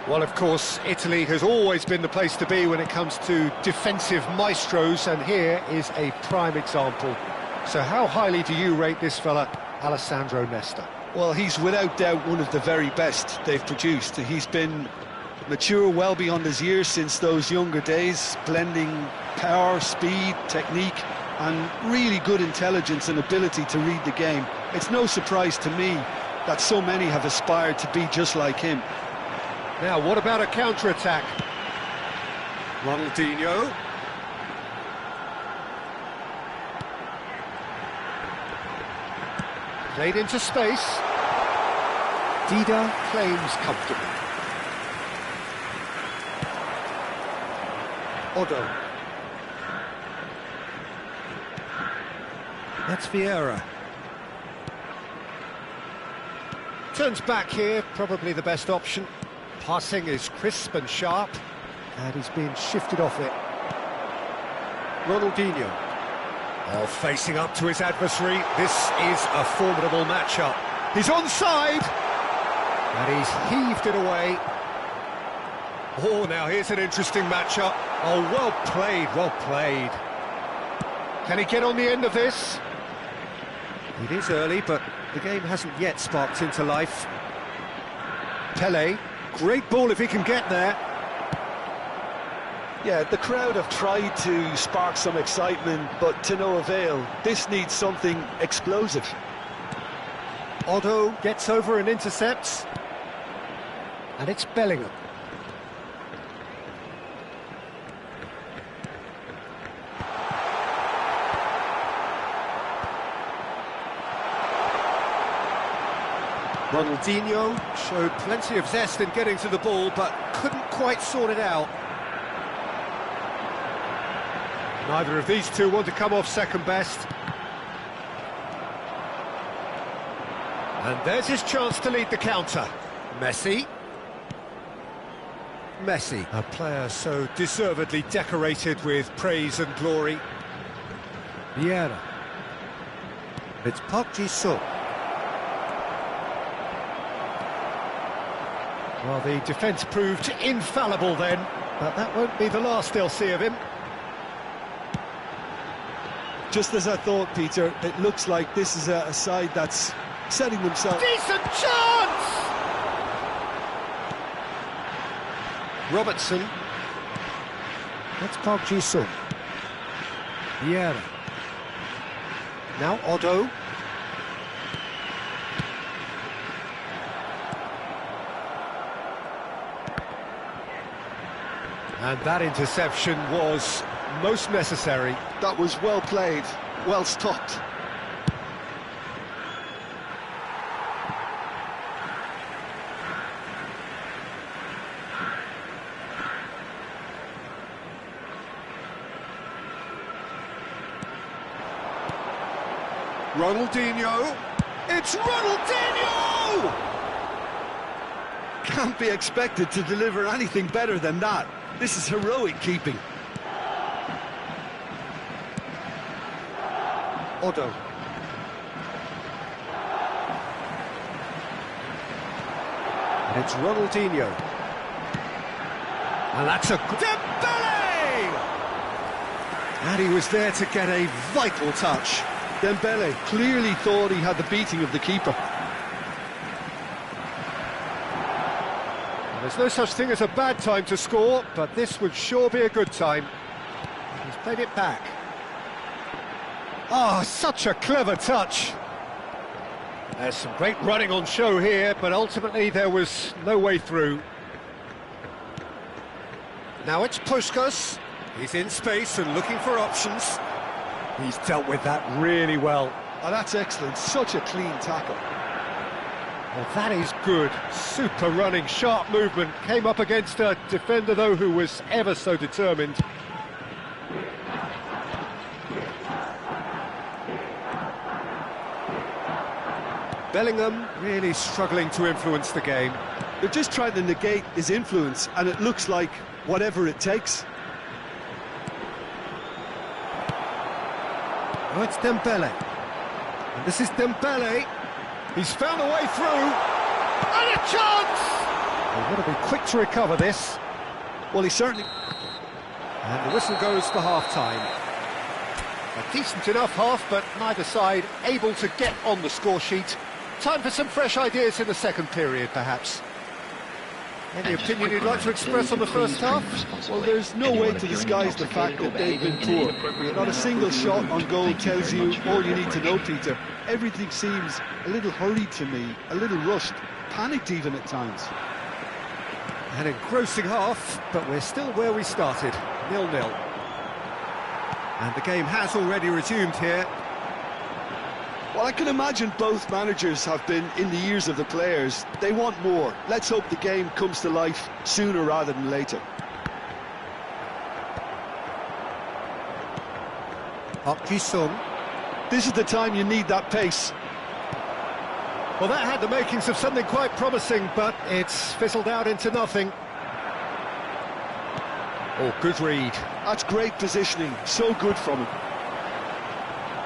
Speaker 1: Well, of course, Italy has always been the place to be when it comes to defensive maestros, and here is a prime example. So how highly do you rate this fella, Alessandro Nesta?
Speaker 2: Well, he's without doubt one of the very best they've produced. He's been mature well beyond his years since those younger days, blending power, speed, technique, and really good intelligence and ability to read the game. It's no surprise to me that so many have aspired to be just like him.
Speaker 1: Now, what about a counter-attack? Ronaldinho. Played into space.
Speaker 4: Dida claims comfortably.
Speaker 1: Odo.
Speaker 4: That's Vieira.
Speaker 1: Turns back here, probably the best option. Passing is crisp and sharp, and he's being shifted off it. Ronaldinho. Oh, facing up to his adversary. This is a formidable matchup. He's onside, and he's heaved it away. Oh, now here's an interesting matchup. Oh, well played, well played. Can he get on the end of this?
Speaker 4: It is early, but the game hasn't yet sparked into life.
Speaker 1: Pelé, great ball if he can get there.
Speaker 2: Yeah, the crowd have tried to spark some excitement, but to no avail. This needs something explosive.
Speaker 1: Odo gets over and intercepts. And it's Bellingham. Ronaldinho showed plenty of zest in getting to the ball, but couldn't quite sort it out. Neither of these two want to come off second best. And there's his chance to lead the counter. Messi. Messi, a player so deservedly decorated with praise and glory.
Speaker 4: Vieira. It's Park Ji-sung.
Speaker 1: Well, the defence proved infallible then, but that won't be the last they'll see of him.
Speaker 2: Just as I thought, Peter, it looks like this is a side that's setting themselves...
Speaker 1: Decent chance! Robertson.
Speaker 4: That's Park Ji-sung. Vieira.
Speaker 1: Now Odo. And that interception was most necessary.
Speaker 2: That was well played, well stopped.
Speaker 1: Ronaldinho. It's Ronaldinho!
Speaker 2: Can't be expected to deliver anything better than that. This is heroic keeping.
Speaker 1: Odo. And it's Ronaldinho. And that's a... Dembele! And he was there to get a vital touch.
Speaker 2: Dembele clearly thought he had the beating of the keeper.
Speaker 1: There's no such thing as a bad time to score, but this would sure be a good time. He's played it back. Ah, such a clever touch. There's some great running on show here, but ultimately there was no way through. Now it's Puskas. He's in space and looking for options. He's dealt with that really well.
Speaker 2: Oh, that's excellent. Such a clean tackle.
Speaker 1: Well, that is good. Super running, sharp movement. Came up against a defender, though, who was ever so determined. Bellingham really struggling to influence the game.
Speaker 2: They're just trying to negate his influence, and it looks like whatever it takes.
Speaker 1: Oh, it's Dembele. And this is Dembele. He's found a way through. And a chance! They've got to be quick to recover this.
Speaker 2: Well, he certainly...
Speaker 1: And the whistle goes for half-time. A decent enough half, but neither side able to get on the score sheet. Time for some fresh ideas in the second period, perhaps. Any opinion you'd like to express on the first half?
Speaker 2: Well, there's no way to disguise the fact that they've been poor. Not a single shot on goal tells you all you need to know, Peter. Everything seems a little hurried to me, a little rushed, panicked even at times.
Speaker 1: An engrossing half, but we're still where we started, 0-0. And the game has already resumed here.
Speaker 2: Well, I can imagine both managers have been in the ears of the players. They want more. Let's hope the game comes to life sooner rather than later.
Speaker 1: Park Ji-sung.
Speaker 2: This is the time you need that pace.
Speaker 1: Well, that had the makings of something quite promising, but it's fizzled out into nothing. Oh, good read.
Speaker 2: That's great positioning. So good from him.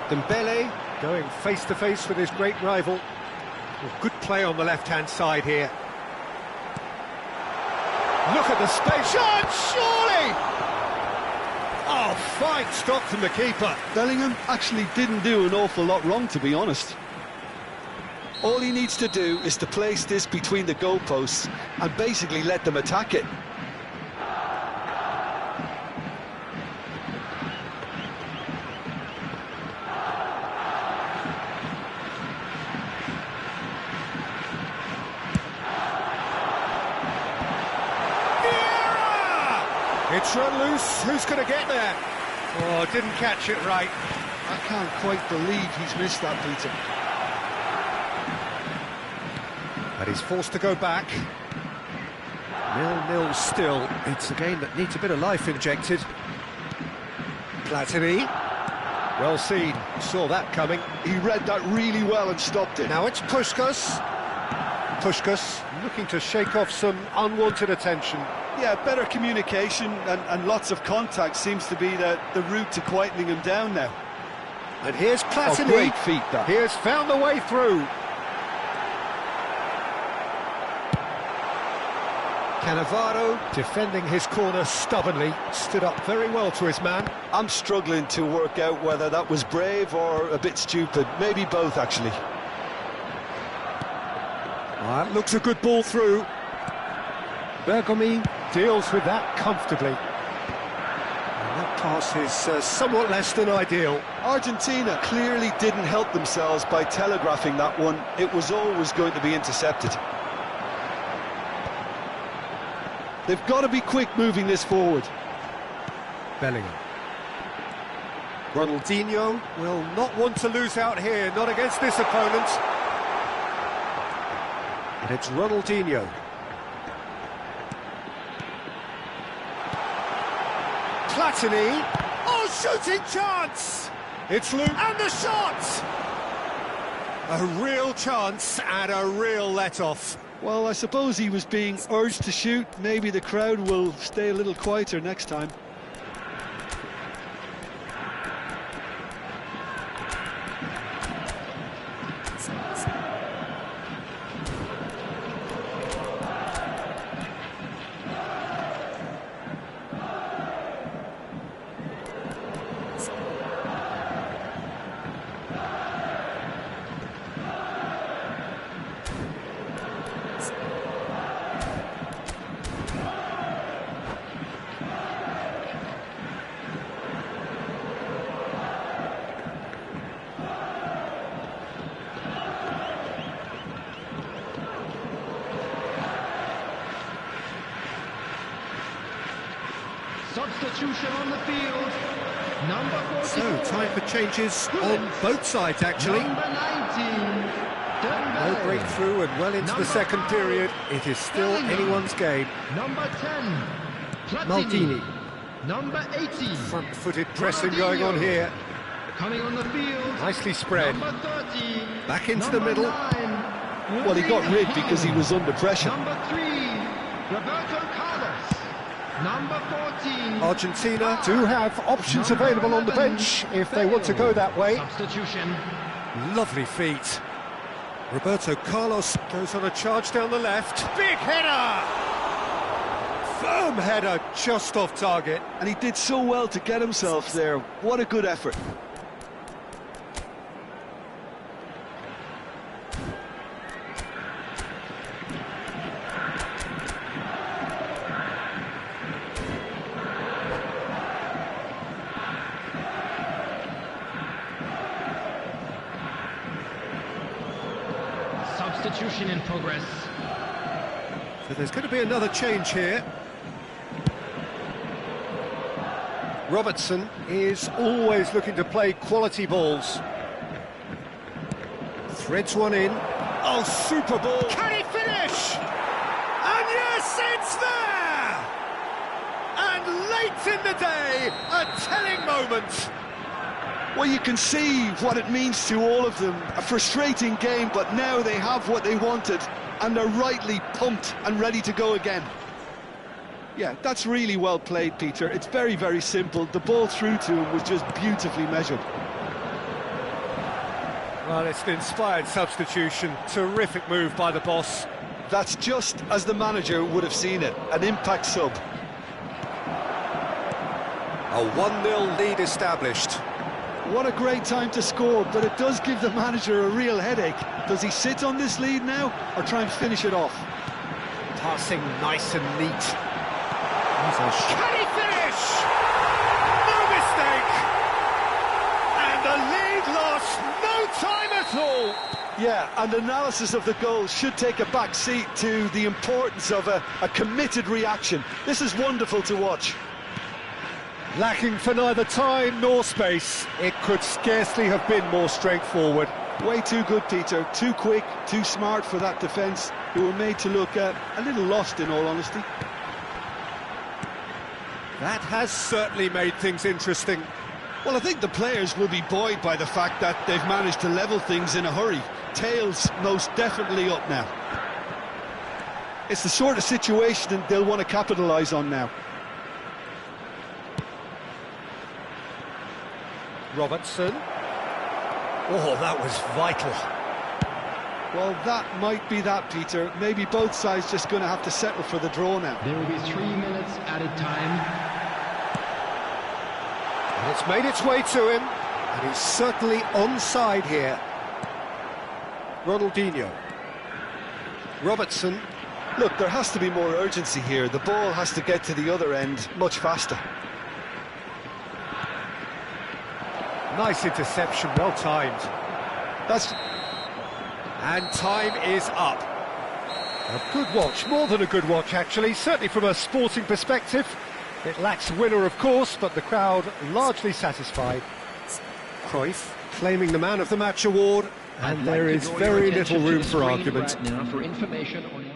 Speaker 1: Dembele going face-to-face with his great rival. Well, good play on the left-hand side here. Look at the space. Shot, surely! Oh, fine stop from the keeper.
Speaker 2: Bellingham actually didn't do an awful lot wrong, to be honest. All he needs to do is to place this between the goalposts and basically let them attack it.
Speaker 1: It's run loose, who's going to get there? Oh, didn't catch it right.
Speaker 2: I can't quite believe he's missed that, Peter.
Speaker 1: But he's forced to go back. 0-0 still. It's a game that needs a bit of life injected. Platini. Well seen, saw that coming.
Speaker 2: He read that really well and stopped it.
Speaker 1: Now it's Puskás. Puskás looking to shake off some unwanted attention.
Speaker 2: Yeah, better communication and lots of contact seems to be the route to quietening him down now.
Speaker 1: And here's Platini.
Speaker 2: Oh, great feet, that.
Speaker 1: He has found the way through. Cannavaro, defending his corner stubbornly, stood up very well to his man.
Speaker 2: I'm struggling to work out whether that was brave or a bit stupid. Maybe both, actually.
Speaker 1: That looks a good ball through. Bergomi deals with that comfortably. And that pass is somewhat less than ideal.
Speaker 2: Argentina clearly didn't help themselves by telegraphing that one. It was always going to be intercepted. They've got to be quick moving this forward.
Speaker 1: Bellingham. Ronaldinho will not want to lose out here, not against this opponent. And it's Ronaldinho. Platini. Oh, shooting chance! It's Luke. And the shot! A real chance and a real let-off.
Speaker 2: Well, I suppose he was being urged to shoot. Maybe the crowd will stay a little quieter next time.
Speaker 3: Substitution on the field. Number 44.
Speaker 1: So, time for changes on both sides, actually.
Speaker 3: Number 19.
Speaker 1: No breakthrough and well into the second period. It is still anyone's game.
Speaker 3: Number 10.
Speaker 1: Maldini.
Speaker 3: Number 18.
Speaker 1: Front-footed pressing going on here.
Speaker 3: Coming on the field.
Speaker 1: Nicely spread.
Speaker 3: Number 30.
Speaker 1: Back into the middle.
Speaker 3: 9.
Speaker 2: Well, he got rid because he was under pressure.
Speaker 5: Number 3, Roberto Carlos. Number 14.
Speaker 1: Argentina do have options available on the bench if they want to go that way.
Speaker 3: Substitution.
Speaker 1: Lovely feet. Roberto Carlos goes on a charge down the left. Big header! Firm header, just off target.
Speaker 2: And he did so well to get himself there. What a good effort.
Speaker 3: Substitution in progress.
Speaker 1: So there's going to be another change here. Robertson is always looking to play quality balls. Threads one in. Oh, super ball. Can he finish? And yes, it's there! And late in the day, a telling moment.
Speaker 2: Well, you can see what it means to all of them. A frustrating game, but now they have what they wanted, and they're rightly pumped and ready to go again. Yeah, that's really well played, Peter. It's very, very simple. The ball through to him was just beautifully measured.
Speaker 1: Well, it's an inspired substitution. Terrific move by the boss.
Speaker 2: That's just as the manager would have seen it, an impact sub.
Speaker 1: A 1-0 lead established.
Speaker 2: What a great time to score, but it does give the manager a real headache. Does he sit on this lead now, or try and finish it off?
Speaker 1: Passing nice and neat. Can he finish? No mistake! And the lead lost no time at all!
Speaker 2: Yeah, and analysis of the goal should take a back seat to the importance of a committed reaction. This is wonderful to watch.
Speaker 1: Lacking for neither time nor space. It could scarcely have been more straightforward.
Speaker 2: Way too good, Peter. Too quick, too smart for that defence, who were made to look a little lost, in all honesty.
Speaker 1: That has certainly made things interesting.
Speaker 2: Well, I think the players will be buoyed by the fact that they've managed to level things in a hurry. Tails most definitely up now. It's the sort of situation they'll want to capitalise on now.
Speaker 1: Robertson. Oh, that was vital.
Speaker 2: Well, that might be that, Peter. Maybe both sides just going to have to settle for the draw now.
Speaker 3: There will be 3 minutes added time.
Speaker 1: And it's made its way to him, and he's certainly onside here. Ronaldinho. Robertson.
Speaker 2: Look, there has to be more urgency here. The ball has to get to the other end much faster.
Speaker 1: Nice interception, well timed. And time is up. A good watch, more than a good watch actually, certainly from a sporting perspective. It lacks a winner, of course, but the crowd largely satisfied. Cruyff claiming the Man of the Match award, and there is very little room for argument.
Speaker 3: Right now for information on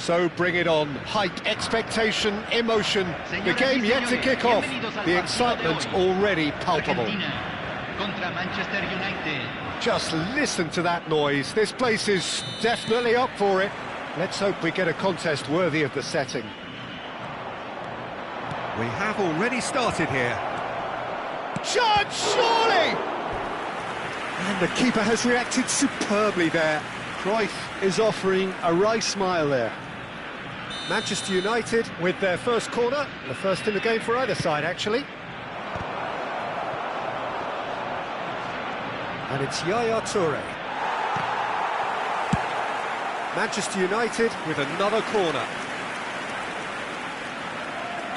Speaker 1: So bring it on. Hype, expectation, emotion. The game yet to kick off. The excitement already palpable.
Speaker 3: Contra Manchester United.
Speaker 1: Just listen to that noise. This place is definitely up for it. Let's hope we get a contest worthy of the setting.
Speaker 4: We have already started here.
Speaker 1: Chance, surely! And the keeper has reacted superbly there.
Speaker 2: Cruyff is offering a wry smile there.
Speaker 1: Manchester United with their first corner, the first in the game for either side, actually. And it's Yaya Toure. Manchester United with another corner.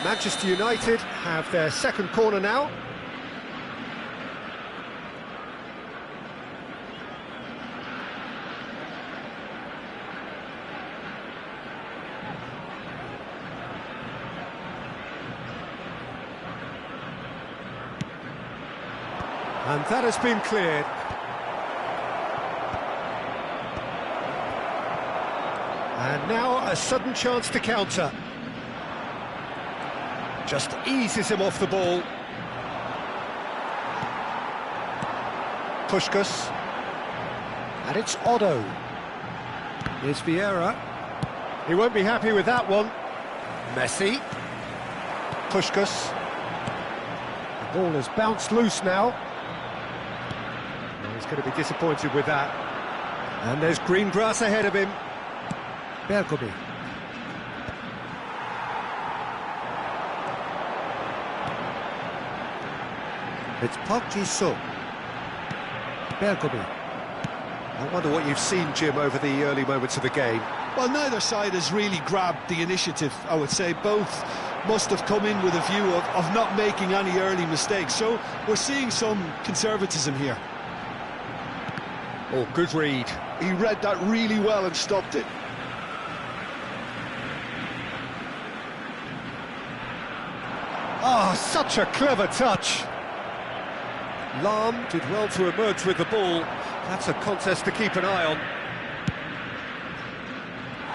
Speaker 1: Manchester United have their second corner now. And that has been cleared. And now a sudden chance to counter. Just eases him off the ball. Puskás. And it's Otto. Here's Vieira. He won't be happy with that one. Messi. Puskás. The ball has bounced loose now. He's going to be disappointed with that. And there's green grass ahead of him. Bergkamp. It's Park Ji-sung. Bergkamp. I wonder what you've seen, Jim, over the early moments of the game.
Speaker 2: Well, neither side has really grabbed the initiative, I would say. Both must have come in with a view of not making any early mistakes. So we're seeing some conservatism here.
Speaker 1: Oh, good read.
Speaker 2: He read that really well and stopped it.
Speaker 1: Oh, such a clever touch. Lahm did well to emerge with the ball. That's a contest to keep an eye on.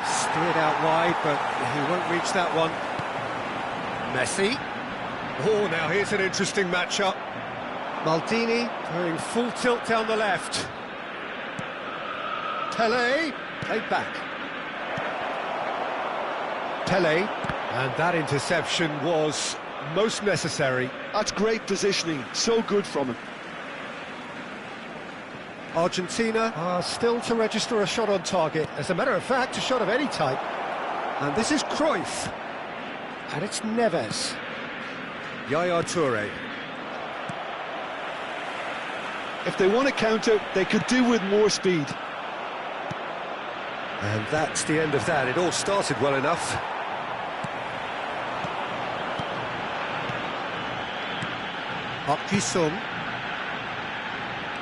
Speaker 1: Steered out wide, but he won't reach that one. Messi. Oh, now here's an interesting matchup. Maldini going full tilt down the left. Pelé, played back. Pelé, and that interception was most necessary.
Speaker 2: That's great positioning, so good from him.
Speaker 1: Argentina are still to register a shot on target. As a matter of fact, a shot of any type. And this is Cruyff. And it's Neves. Yaya Toure.
Speaker 2: If they want to counter, they could do with more speed.
Speaker 1: And that's the end of that. It all started well enough. Park Ji-sung.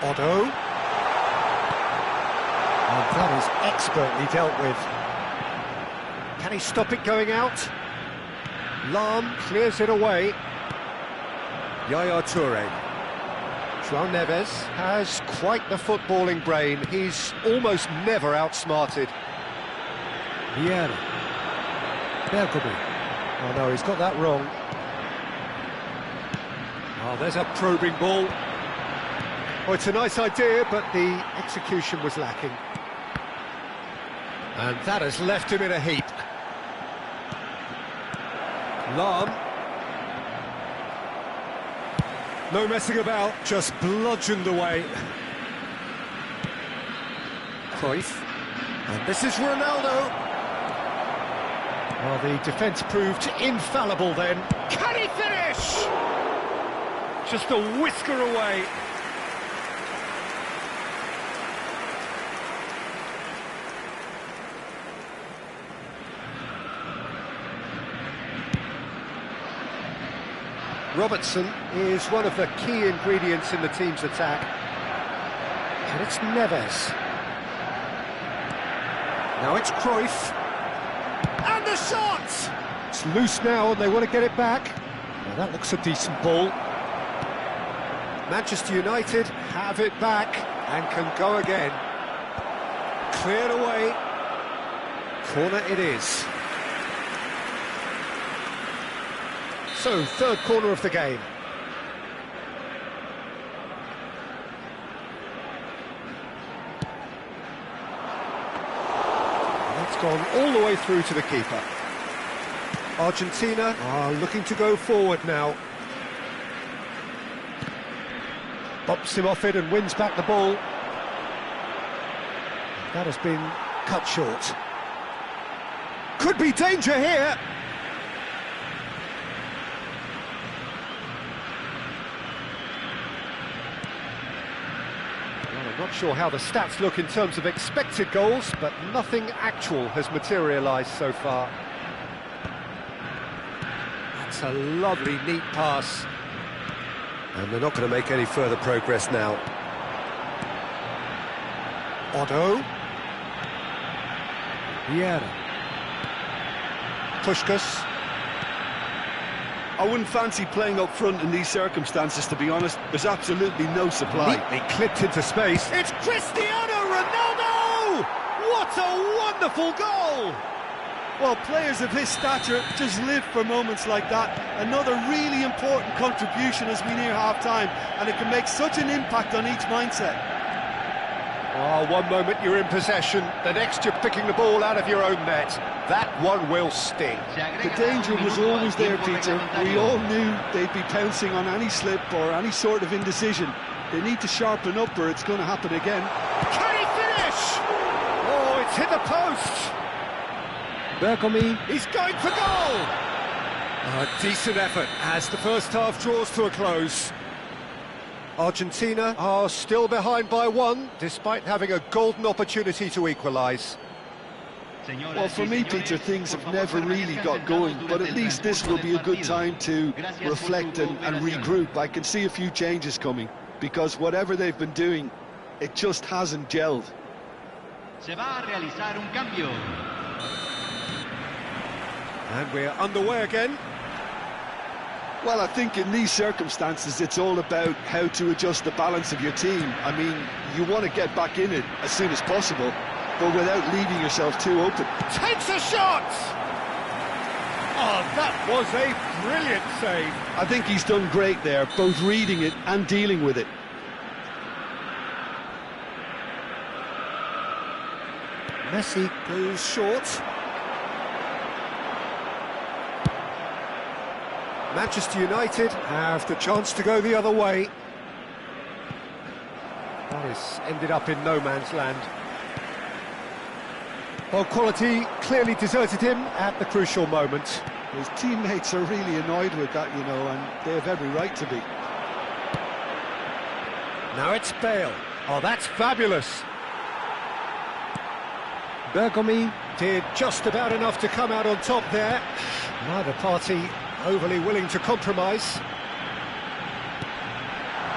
Speaker 1: Otto. And that is expertly dealt with. Can he stop it going out? Lahm clears it away. Yaya Toure. João Neves has quite the footballing brain. He's almost never outsmarted. Vieira. Bergkamp. Oh no, he's got that wrong. Oh, there's a probing ball. Oh, it's a nice idea, but the execution was lacking. And that has left him in a heap. Lahm. No messing about, just bludgeoned away. Cruyff. And this is Ronaldo. Well, the defence proved infallible then. Can he finish? Just a whisker away. Robertson is one of the key ingredients in the team's attack. And it's Neves. Now it's Cruyff. And the shot! It's loose now and they want to get it back. Well, that looks a decent ball. Manchester United have it back and can go again. Cleared away. Corner it is. So, third corner of the game. That's gone all the way through to the keeper. Argentina are looking to go forward now. Bops him off it and wins back the ball. That has been cut short. Could be danger here. Well, I'm not sure how the stats look in terms of expected goals, but nothing actual has materialised so far. That's a lovely, neat pass. And they're not going to make any further progress now. Otto. Vieira. Puskás.
Speaker 2: I wouldn't fancy playing up front in these circumstances, to be honest. There's absolutely no supply.
Speaker 1: Neatly clipped into space. It's Cristiano Ronaldo! What a wonderful goal!
Speaker 2: Well, players of his stature just live for moments like that. Another really important contribution as we near half-time, and it can make such an impact on each mindset.
Speaker 1: Oh, one moment you're in possession, the next you're picking the ball out of your own net. That one will sting.
Speaker 2: The danger was always there, Peter. We all knew they'd be pouncing on any slip or any sort of indecision. They need to sharpen up or it's going to happen again.
Speaker 1: Can he finish? Oh, it's hit the post.
Speaker 4: Bergomi.
Speaker 1: He's going for goal! A decent effort as the first half draws to a close. Argentina are still behind by one, despite having a golden opportunity to equalise.
Speaker 2: Well, for me, Peter, things have never really got going, but at least this will be a good time to reflect and regroup. I can see a few changes coming, because whatever they've been doing, it just hasn't gelled.
Speaker 3: Se va a realizar un cambio.
Speaker 1: And we're underway again.
Speaker 2: Well, I think in these circumstances, it's all about how to adjust the balance of your team. I mean, you want to get back in it as soon as possible, but without leaving yourself too open.
Speaker 1: Takes a shot! Oh, that was a brilliant save.
Speaker 2: I think he's done great there, both reading it and dealing with it.
Speaker 1: Messi goes short. Manchester United have the chance to go the other way. Paris ended up in no man's land. Well, quality clearly deserted him at the crucial moment.
Speaker 2: His teammates are really annoyed with that, you know, and they have every right to be.
Speaker 1: Now it's Bale. Oh, that's fabulous.
Speaker 4: Bergomi.
Speaker 1: Did just about enough to come out on top there. Neither party overly willing to compromise.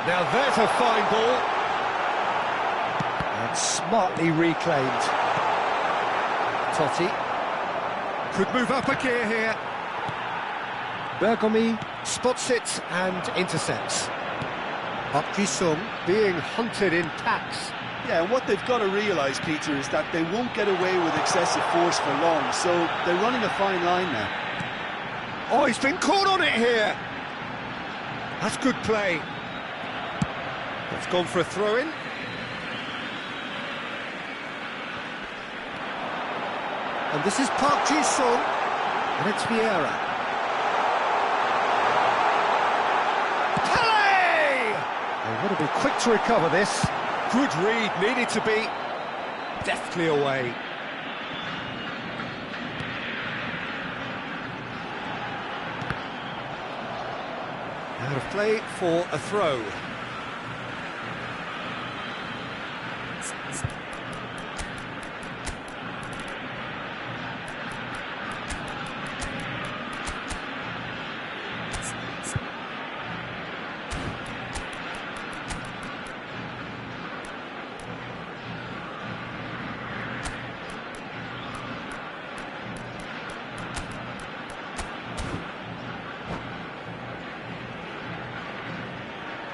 Speaker 1: Now there's a fine ball. And smartly reclaimed. Totti could move up a gear here.
Speaker 4: Bergomi.
Speaker 1: Spots it and intercepts. Park Ji-sung being hunted in packs.
Speaker 2: Yeah, and what they've got to realise, Peter, is that they won't get away with excessive force for long, so they're running a fine line now.
Speaker 1: Oh, he's been caught on it here. That's good play. It's gone for a throw-in. And this is Park Ji-sung. And it's Vieira. Pele! They want to be quick to recover this. Good read, needed to be deftly away. Out of play for a throw.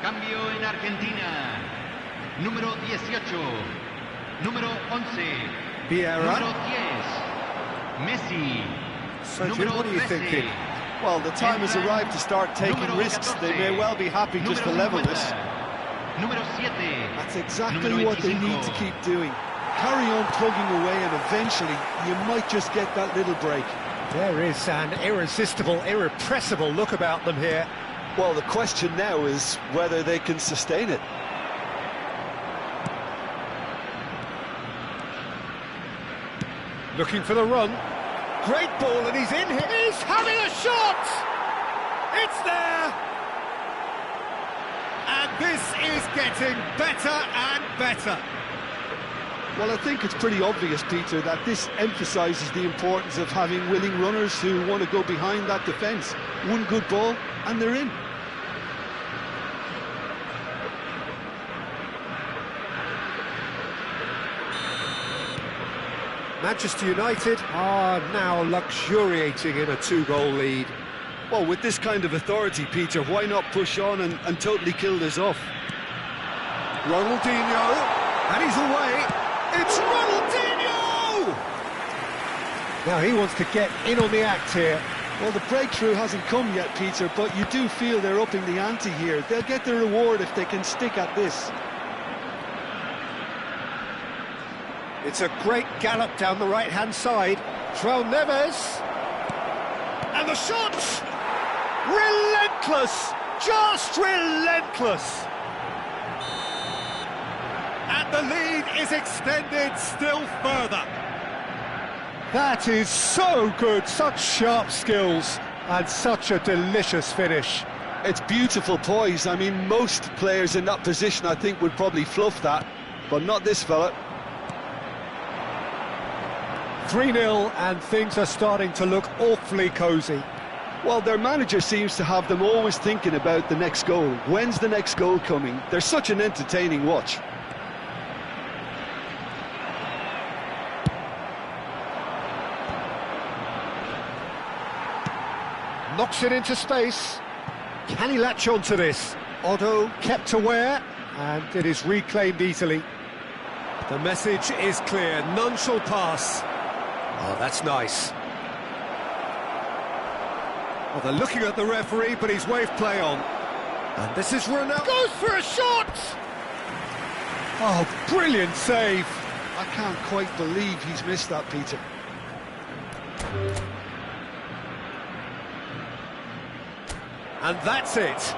Speaker 3: Cambio en Argentina. Número 18. Número 11.
Speaker 1: Vieira.
Speaker 3: Número Messi.
Speaker 1: Sergio, what are you thinking?
Speaker 2: Well, the time has arrived to start taking risks. They may well be happy just to level this. That's exactly what they need to keep doing. Carry on plugging away, and eventually you might just get that little break.
Speaker 1: There is an irresistible, irrepressible look about them here.
Speaker 2: Well, the question now is whether they can sustain it.
Speaker 1: Looking for the run. Great ball, and he's in here. He's having a shot! It's there! And this is getting better and better.
Speaker 2: Well, I think it's pretty obvious, Peter, that this emphasises the importance of having willing runners who want to go behind that defence. One good ball, and they're in.
Speaker 1: Manchester United are now luxuriating in a 2-goal lead.
Speaker 2: Well, with this kind of authority, Peter, why not push on and totally kill this off?
Speaker 1: Ronaldinho, and he's away. It's Ronaldinho! Now he wants to get in on the act here.
Speaker 2: Well, the breakthrough hasn't come yet, Peter, but you do feel they're upping the ante here. They'll get their reward if they can stick at this.
Speaker 1: It's a great gallop down the right-hand side. João Neves. And the shot! Relentless! Just relentless! And the lead is extended still further. That is so good, such sharp skills, and such a delicious finish.
Speaker 2: It's beautiful poise. I mean, most players in that position, I think, would probably fluff that, but not this fella.
Speaker 1: 3-0, and things are starting to look awfully cosy.
Speaker 2: Well, their manager seems to have them always thinking about the next goal. When's the next goal coming? They're such an entertaining watch.
Speaker 1: Knocks it into space. Can he latch onto this? Otto kept aware, and it is reclaimed easily. The message is clear, none shall pass. Oh, that's nice. Well, they're looking at the referee, but he's waved play on. And this is Ronaldo. Goes for a shot! Oh, brilliant save.
Speaker 2: I can't quite believe he's missed that, Peter.
Speaker 1: And that's it.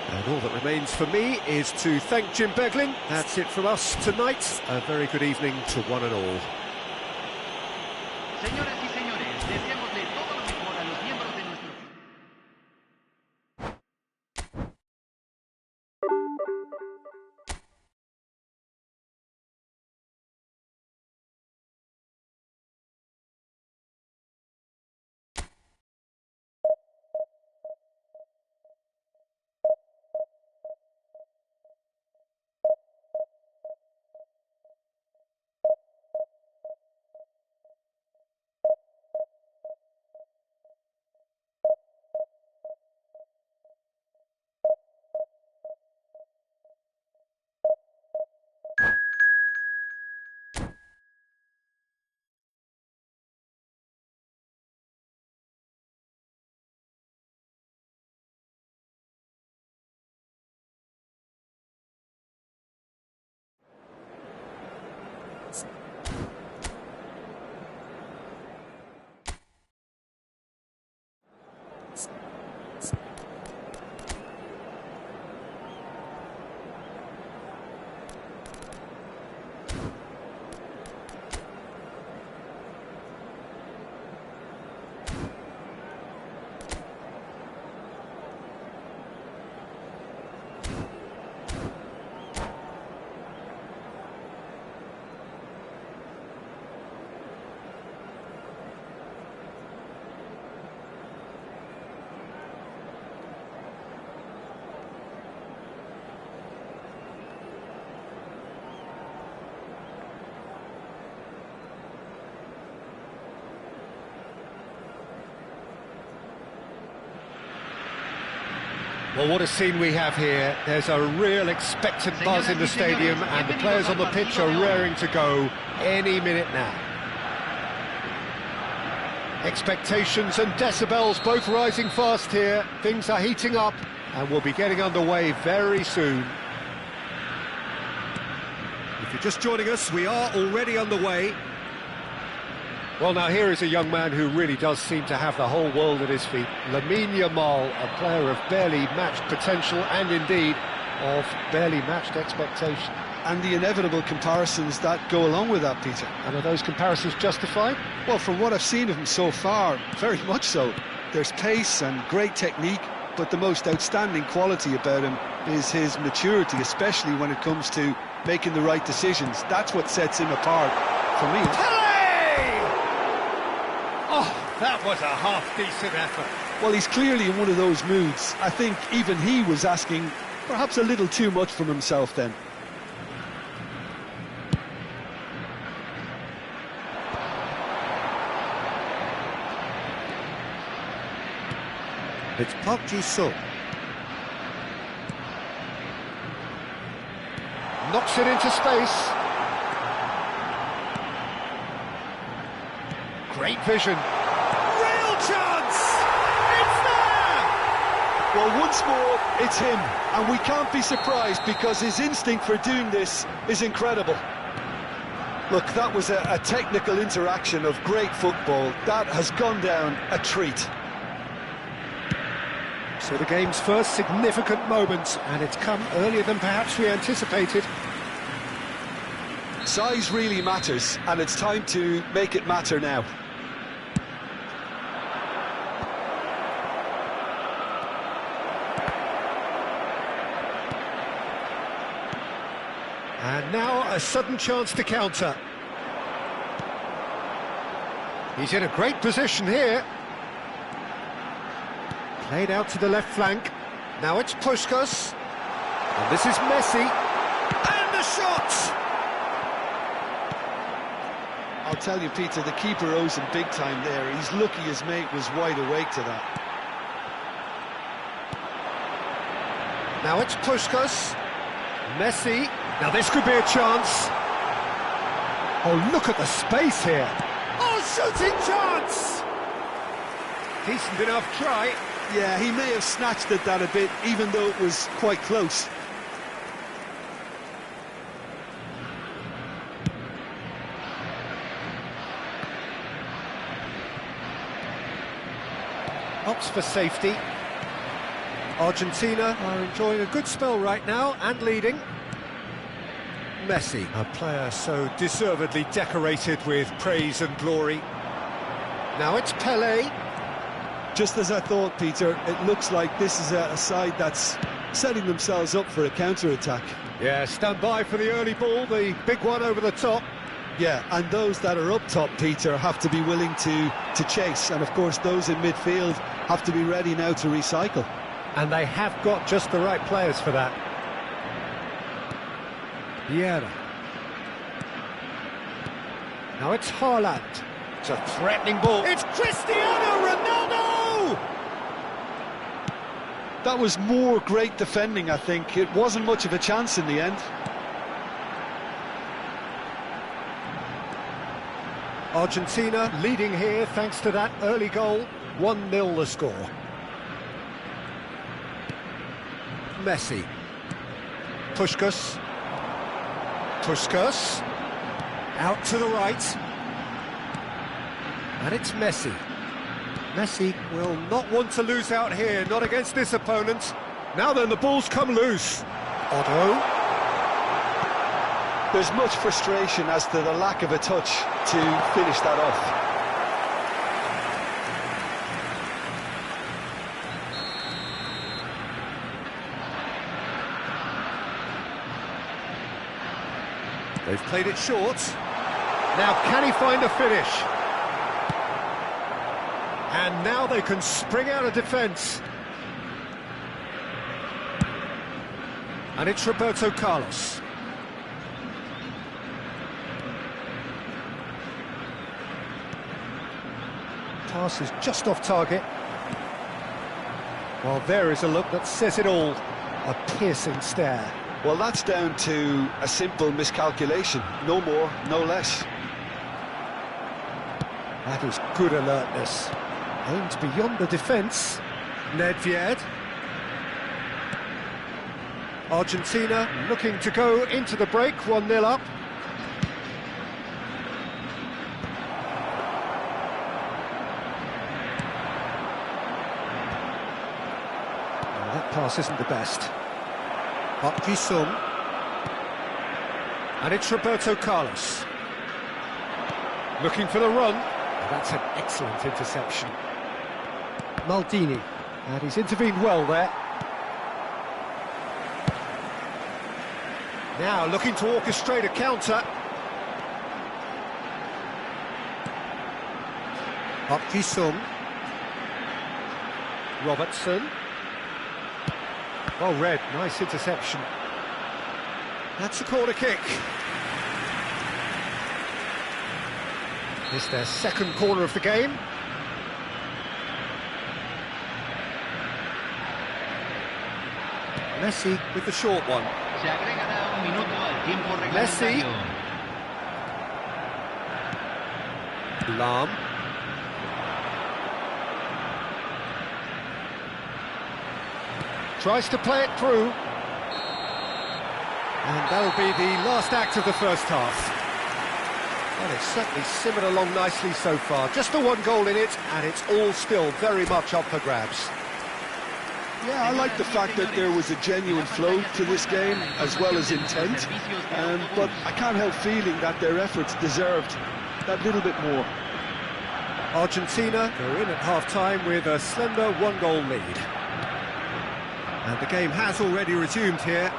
Speaker 1: And all that remains for me is to thank Jim Beglin. That's it from us tonight. A very good evening to one and all.
Speaker 3: Señoras y señores, deseámosle todo lo mejor a los miembros de nuestro...
Speaker 1: Well, what a scene we have here. There's a real expectant buzz in the stadium, and the players on the pitch are raring to go any minute now. Expectations and decibels both rising fast here. Things are heating up and we'll be getting underway very soon. If you're just joining us, we are already underway. Well, now here is a young man who really does seem to have the whole world at his feet. Lamine Yamal, a player of barely matched potential and indeed of barely matched expectation.
Speaker 2: And the inevitable comparisons that go along with that, Peter.
Speaker 1: And are those comparisons justified?
Speaker 2: Well, from what I've seen of him so far, very much so. There's pace and great technique, but the most outstanding quality about him is his maturity, especially when it comes to making the right decisions. That's what sets him apart for me.
Speaker 1: Oh, that was a half-decent effort.
Speaker 2: Well, he's clearly in one of those moods. I think even he was asking perhaps a little too much from himself then.
Speaker 4: It's Park Ji-sung.
Speaker 1: Knocks it into space. Great vision. Real chance! It's there!
Speaker 2: Well, once more, it's him. And we can't be surprised because his instinct for doing this is incredible. Look, that was a technical interaction of great football. That has gone down a treat.
Speaker 1: So the game's first significant moment, and it's come earlier than perhaps we anticipated.
Speaker 2: Size really matters, and it's time to make it matter now.
Speaker 1: And now a sudden chance to counter. He's in a great position here. Played out to the left flank. Now it's Puskas. And this is Messi. And the shot!
Speaker 2: I'll tell you, Peter, the keeper owes him big time there. He's lucky his mate was wide awake to that.
Speaker 1: Now it's Puskas. Messi. Now this could be a chance. Oh, look at the space here. Oh, shooting chance! Decent enough try.
Speaker 2: Yeah, he may have snatched at that a bit, even though it was quite close.
Speaker 1: Opts for safety. Argentina are enjoying a good spell right now and leading. Messi, a player so deservedly decorated with praise and glory. Now it's Pelé.
Speaker 2: Just as I thought, Peter, it looks like this is a side that's setting themselves up for a counter-attack.
Speaker 1: Yeah, stand by for the early ball, the big one over the top.
Speaker 2: Yeah, and those that are up top, Peter, have to be willing to chase. And, of course, those in midfield have to be ready now to recycle.
Speaker 1: And they have got just the right players for that.
Speaker 4: Vieira.
Speaker 1: Now it's Haaland. It's a threatening ball. It's Cristiano Ronaldo!
Speaker 2: That was more great defending, I think. It wasn't much of a chance in the end.
Speaker 1: Argentina leading here thanks to that early goal. 1-0 the score. Messi. Puskas. Puskas. Out to the right. And it's Messi. Messi will not want to lose out here, not against this opponent. Now then, the ball's come loose. Otto.
Speaker 2: There's much frustration as to the lack of a touch to finish that off.
Speaker 1: They've played it short. Now, can he find a finish? And now they can spring out of defence. And it's Roberto Carlos. Pass is just off target. Well, there is a look that says it all. A piercing stare.
Speaker 2: Well, that's down to a simple miscalculation. No more, no less.
Speaker 1: That is good alertness. Aimed beyond the defence. Nedved. Argentina looking to go into the break, 1-0 up. Well, that pass isn't the best. Park Ji-sung. And it's Roberto Carlos. Looking for the run. That's an excellent interception. Maldini. And he's intervened well there. Now looking to orchestrate a counter. Park Ji-sung. Robertson. Well read, nice interception. That's a corner kick. It's their second corner of the game. Messi with the short one.
Speaker 3: Se agregará un minuto al tiempo
Speaker 1: Messi.
Speaker 3: reglamentario.
Speaker 1: Lam. Tries to play it through. And that'll be the last act of the first half. Well, it's certainly simmered along nicely so far. Just the one goal in it, and it's all still very much up for grabs.
Speaker 2: Yeah, I like the fact that there was a genuine flow to this game, as well as intent. But I can't help feeling that their efforts deserved that little bit more.
Speaker 1: Argentina are in at half-time with a slender one-goal lead. And the game has already resumed here.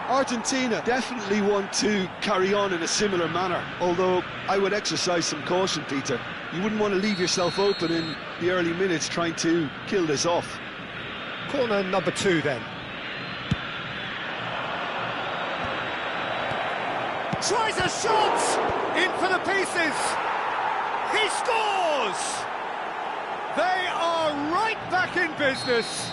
Speaker 2: Argentina definitely want to carry on in a similar manner, although I would exercise some caution, Peter. You wouldn't want to leave yourself open in the early minutes trying to kill this off.
Speaker 1: Corner number 2 then. Tries a shot! In for the pieces! He scores! They are right back in business!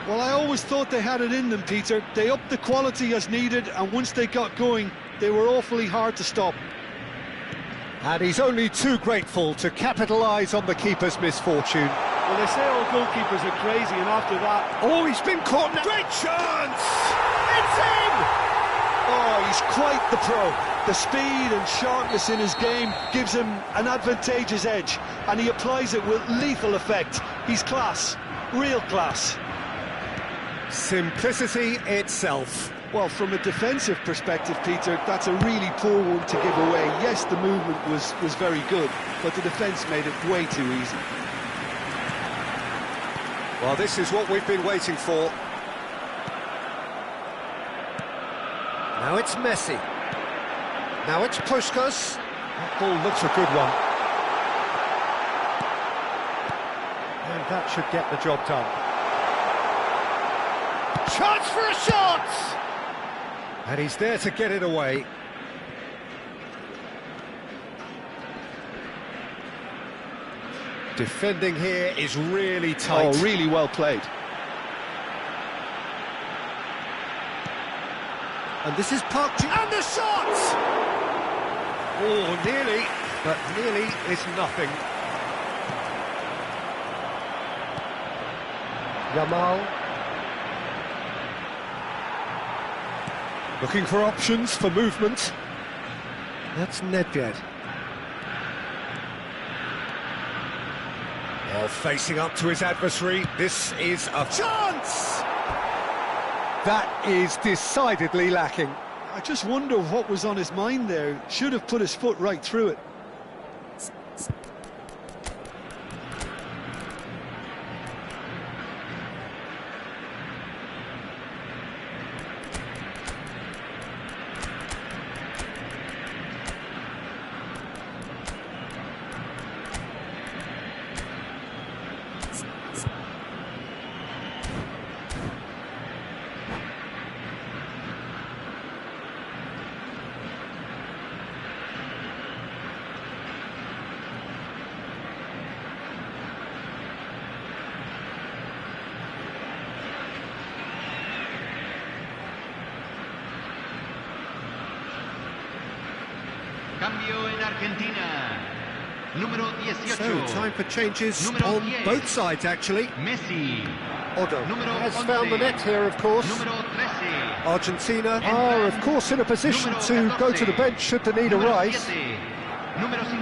Speaker 2: Well, I always thought they had it in them, Peter. They upped the quality as needed, and once they got going, they were awfully hard to stop.
Speaker 1: And he's only too grateful to capitalise on the keeper's misfortune.
Speaker 2: Well, they say all goalkeepers are crazy, and after that...
Speaker 1: Oh, he's been caught now. Great chance! It's in!
Speaker 2: Oh, he's quite the pro. The speed and sharpness in his game gives him an advantageous edge, and he applies it with lethal effect. He's class, real class.
Speaker 1: Simplicity itself.
Speaker 2: Well, from a defensive perspective, Peter, that's a really poor one to give away. Yes, the movement was very good, but the defence made it way too easy.
Speaker 1: Well, this is what we've been waiting for. Now it's Messi. Now it's Puskas. That ball looks a good one. And that should get the job done. Chance for a shot! And he's there to get it away. Defending here is really tight.
Speaker 2: Oh, really well played.
Speaker 1: And this is Park Ji, and the shot! Oh, nearly, but nearly is nothing. Yamal. Looking for options for movement. That's Nedved. Oh, facing up to his adversary. This is a chance! That is decidedly lacking.
Speaker 2: I just wonder what was on his mind there. Should have put his foot right through it.
Speaker 3: Cambio en Argentina. Número
Speaker 4: So,
Speaker 3: 18.
Speaker 4: time for changes
Speaker 3: Número
Speaker 4: on
Speaker 3: 10.
Speaker 4: both sides, actually.
Speaker 3: Messi.
Speaker 1: Odo
Speaker 3: Número
Speaker 1: has
Speaker 3: 11.
Speaker 1: found the net here, of course.
Speaker 3: Número 13.
Speaker 1: Argentina are, of course, in a position to go to the bench should the need
Speaker 3: Número
Speaker 1: arise.
Speaker 3: 7. Número 50.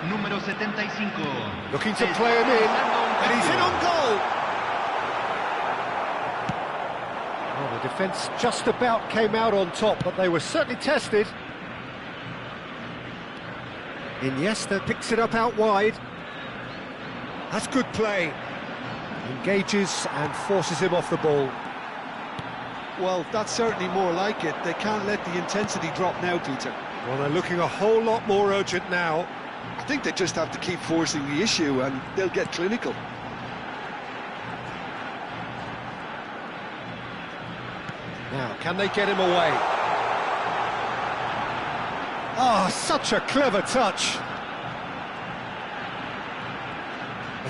Speaker 3: Número 75.
Speaker 1: Looking to play him in, and he's in on goal. Well, the defence just about came out on top, but they were certainly tested. Iniesta picks it up out wide. That's good play. Engages and forces him off the ball.
Speaker 2: Well, that's certainly more like it. They can't let the intensity drop now, Peter.
Speaker 1: Well, they're looking a whole lot more urgent now.
Speaker 2: I think they just have to keep forcing the issue and they'll get clinical.
Speaker 1: Now, can they get him away? Ah, such a clever touch.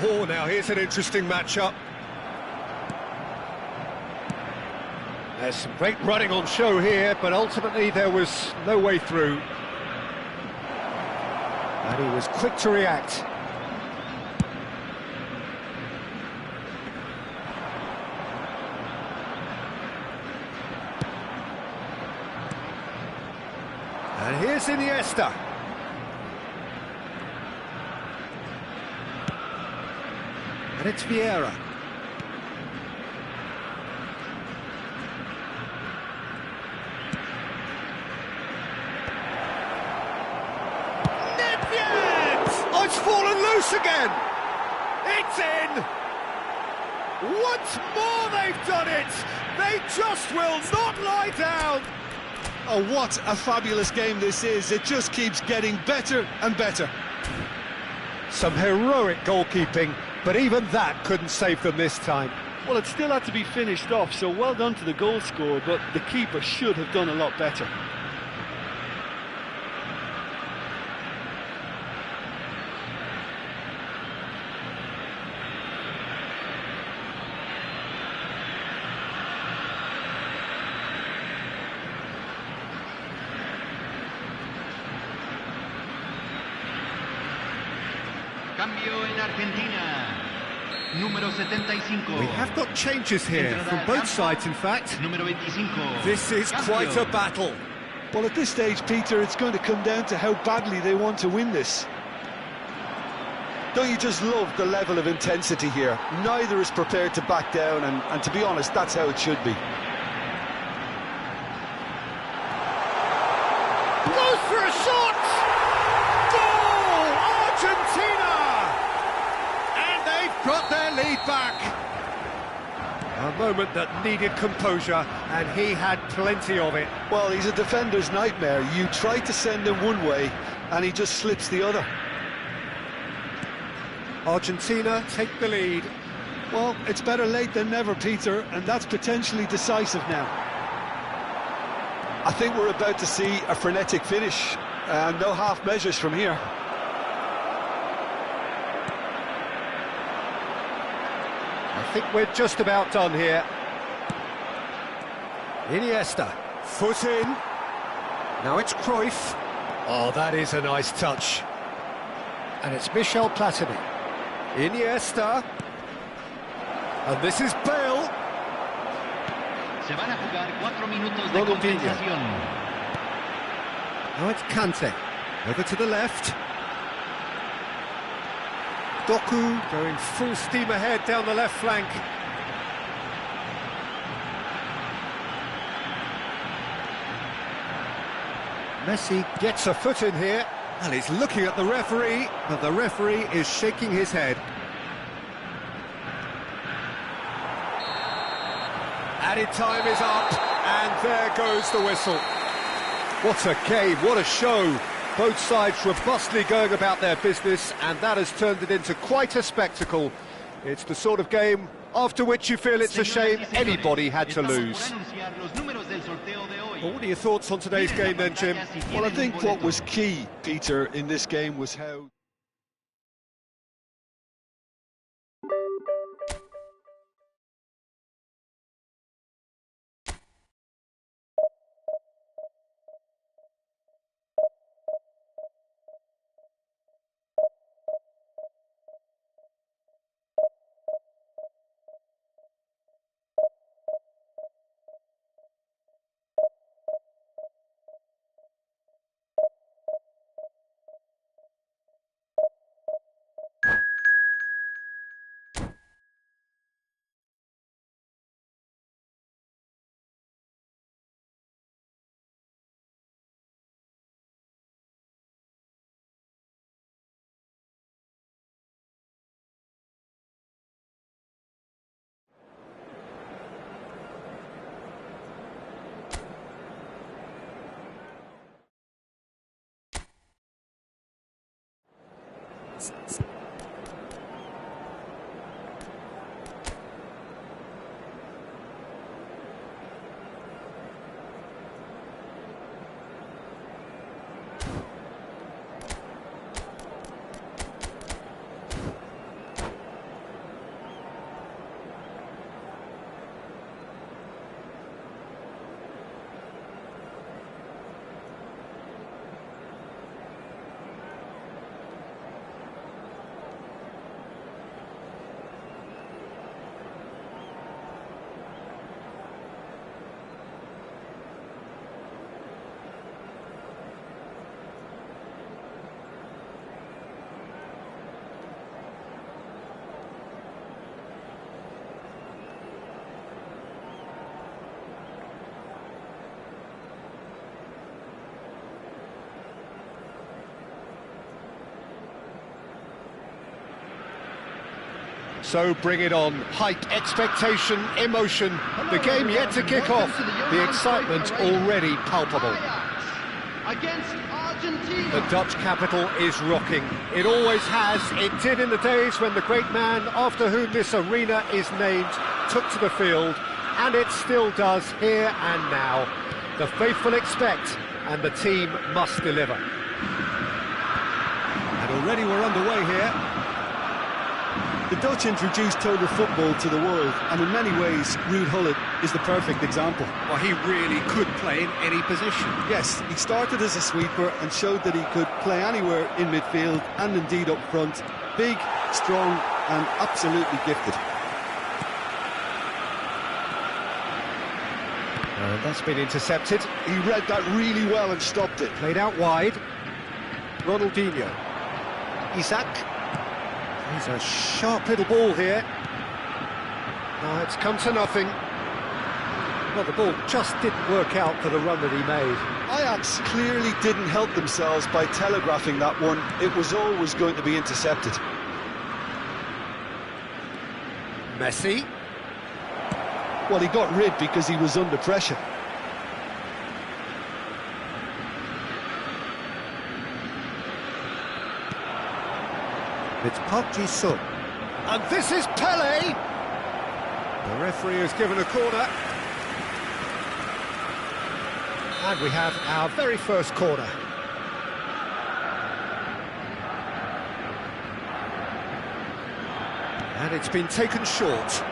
Speaker 1: Oh, now here's an interesting matchup. There's some great running on show here, but ultimately there was no way through. And he was quick to react. And here's Iniesta. And it's Vieira. Oh, it's fallen loose again! It's in! Once more they've done it! They just will not lie down!
Speaker 2: Oh, what a fabulous game this is. It just keeps getting better and better.
Speaker 1: Some heroic goalkeeping, but even that couldn't save them this time.
Speaker 2: Well, it still had to be finished off, so well done to the goal scorer, but the keeper should have done a lot better.
Speaker 3: Cambio en Argentina. Número 75.
Speaker 1: We have got changes here from both sides, in fact.
Speaker 3: Número 25.
Speaker 1: This is quite a battle.
Speaker 2: Well, at this stage, Peter, it's going to come down to how badly they want to win this. Don't you just love the level of intensity here? Neither is prepared to back down, and to be honest, that's how it should be.
Speaker 1: Goes for a shot! Goal! Argentina! And they've got their lead back. A moment that needed composure, and he had plenty of it.
Speaker 2: Well, he's a defender's nightmare. You try to send him one way, and he just slips the other.
Speaker 1: Argentina take the lead.
Speaker 2: Well, it's better late than never, Peter, and that's potentially decisive now. I think we're about to see a frenetic finish, and no half measures from here.
Speaker 1: I think we're just about done here. Iniesta, foot in. Now it's Cruyff. Oh, that is a nice touch. And it's Michel Platini. Iniesta. And this is Bale.
Speaker 3: Se van a jugar 4 minutos de
Speaker 1: Ronaldinho.
Speaker 3: compensación.
Speaker 1: Now it's Kante. Over to the left. Doku going full steam ahead down the left flank. Messi gets a foot in here, and he's looking at the referee, but the referee is shaking his head. Added time is up, and there goes the whistle. What a game, what a show. Both sides robustly going about their business, and that has turned it into quite a spectacle. It's the sort of game after which you feel it's a shame anybody had to lose. Well, what are your thoughts on today's game then, Jim?
Speaker 2: Well, I think what was key, Peter, in this game was how...
Speaker 1: So bring it on. Height, expectation, emotion. The game yet to kick off. The excitement already palpable.
Speaker 5: Against Argentina.
Speaker 1: The Dutch capital is rocking. It always has. It did in the days when the great man after whom this arena is named took to the field, and it still does here and now. The faithful expect, and the team must deliver.
Speaker 2: And already we're underway here. The Dutch introduced total football to the world, and in many ways, Ruud Gullit is the perfect example.
Speaker 1: Well, he really could play in any position.
Speaker 2: Yes, he started as a sweeper and showed that he could play anywhere in midfield and indeed up front. Big, strong, and absolutely gifted.
Speaker 1: That's been intercepted.
Speaker 2: He read that really well and stopped it.
Speaker 1: Played out wide. Ronaldinho. Isaac. He's a sharp little ball here. Now it's come to nothing. Well, the ball just didn't work out for the run that he made.
Speaker 2: Ajax clearly didn't help themselves by telegraphing that one. It was always going to be intercepted.
Speaker 1: Messi.
Speaker 2: Well, he got rid because he was under pressure.
Speaker 4: It's Park Ji-sung.
Speaker 1: And this is Pelé. The referee has given a corner. And we have our very first corner. And it's been taken short.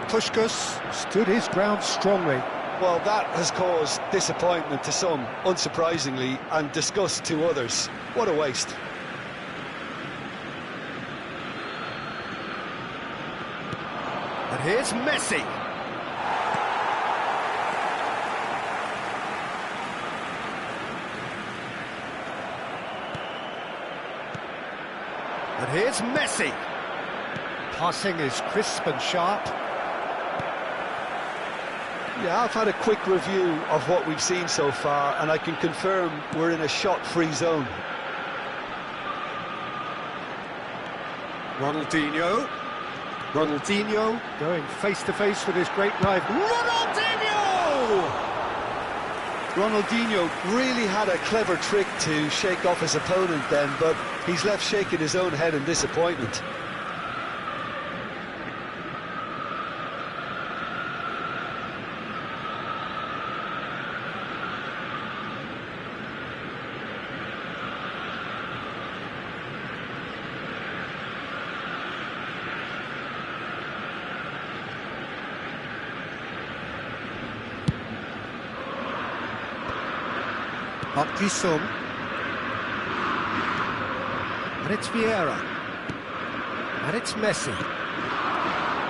Speaker 1: Puskás stood his ground strongly.
Speaker 2: Well, that has caused disappointment to some, unsurprisingly, and disgust to others. What a waste.
Speaker 1: And here's Messi. And here's Messi. Passing is crisp and sharp.
Speaker 2: Yeah, I've had a quick review of what we've seen so far, and I can confirm we're in a shot-free zone.
Speaker 1: Ronaldinho. Ronaldinho going face-to-face with his great rival. Ronaldinho!
Speaker 2: Ronaldinho really had a clever trick to shake off his opponent then, but he's left shaking his own head in disappointment.
Speaker 4: Park Ji-sung. And it's Vieira.
Speaker 1: And it's Messi.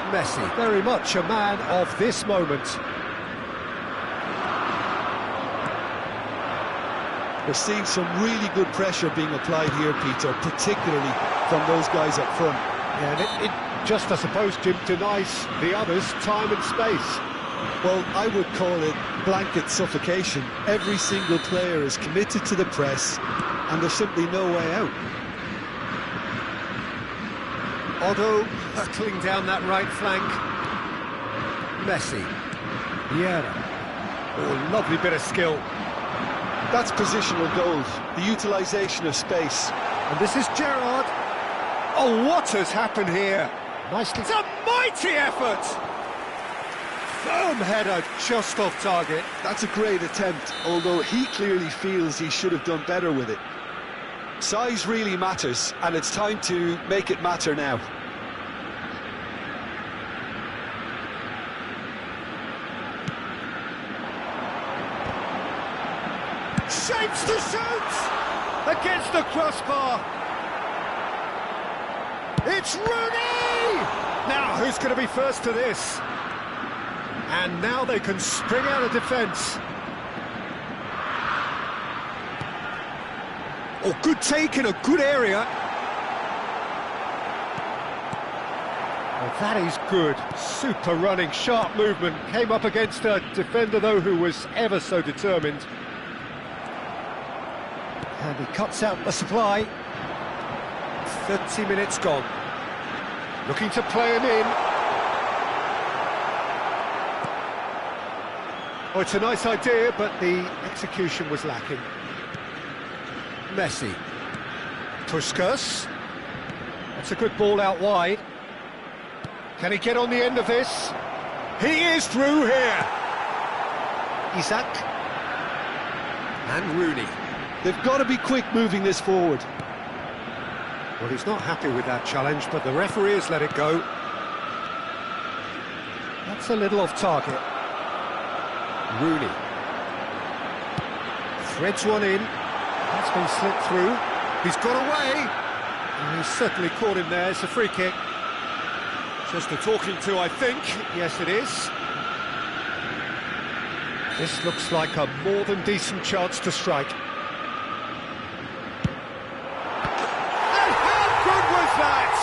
Speaker 1: Messi, very much a man of this moment.
Speaker 2: We're seeing some really good pressure being applied here, Peter, particularly from those guys up front.
Speaker 1: Yeah, and it just, I suppose, Jim, denies the others time and space.
Speaker 2: Well, I would call it blanket suffocation. Every single player is committed to the press, and there's simply no way out.
Speaker 1: Otto hurtling down that right flank. Messi.
Speaker 4: Vieira.
Speaker 1: Oh, lovely bit of skill.
Speaker 2: That's positional gold, the utilisation of space.
Speaker 1: And this is Gerrard. Oh, what has happened here?
Speaker 4: Nicely.
Speaker 1: It's a mighty effort! Firm header, just off target.
Speaker 2: That's a great attempt, although he clearly feels he should have done better with it. Size really matters, and it's time to make it matter now.
Speaker 1: Shapes to shoot! Against the crossbar. It's Rooney! Now, who's going to be first to this? And now they can spring out of defence. Oh, good take in a good area. Oh, that is good. Super running, sharp movement. Came up against a defender, though, who was ever so determined. And he cuts out the supply. 30 minutes gone. Looking to play him in. Oh, it's a nice idea, but the execution was lacking. Messi. Puskas. That's a good ball out wide. Can he get on the end of this? He is through here. Isak. And Rooney.
Speaker 2: They've got to be quick moving this forward.
Speaker 1: Well, he's not happy with that challenge, but the referee has let it go. That's a little off target. Rooney. Threads one in. That's been slipped through. He's got away. And he's certainly caught him there. It's a free kick. Just a talking to, I think. Yes, it is. This looks like a more than decent chance to strike. And how good was that?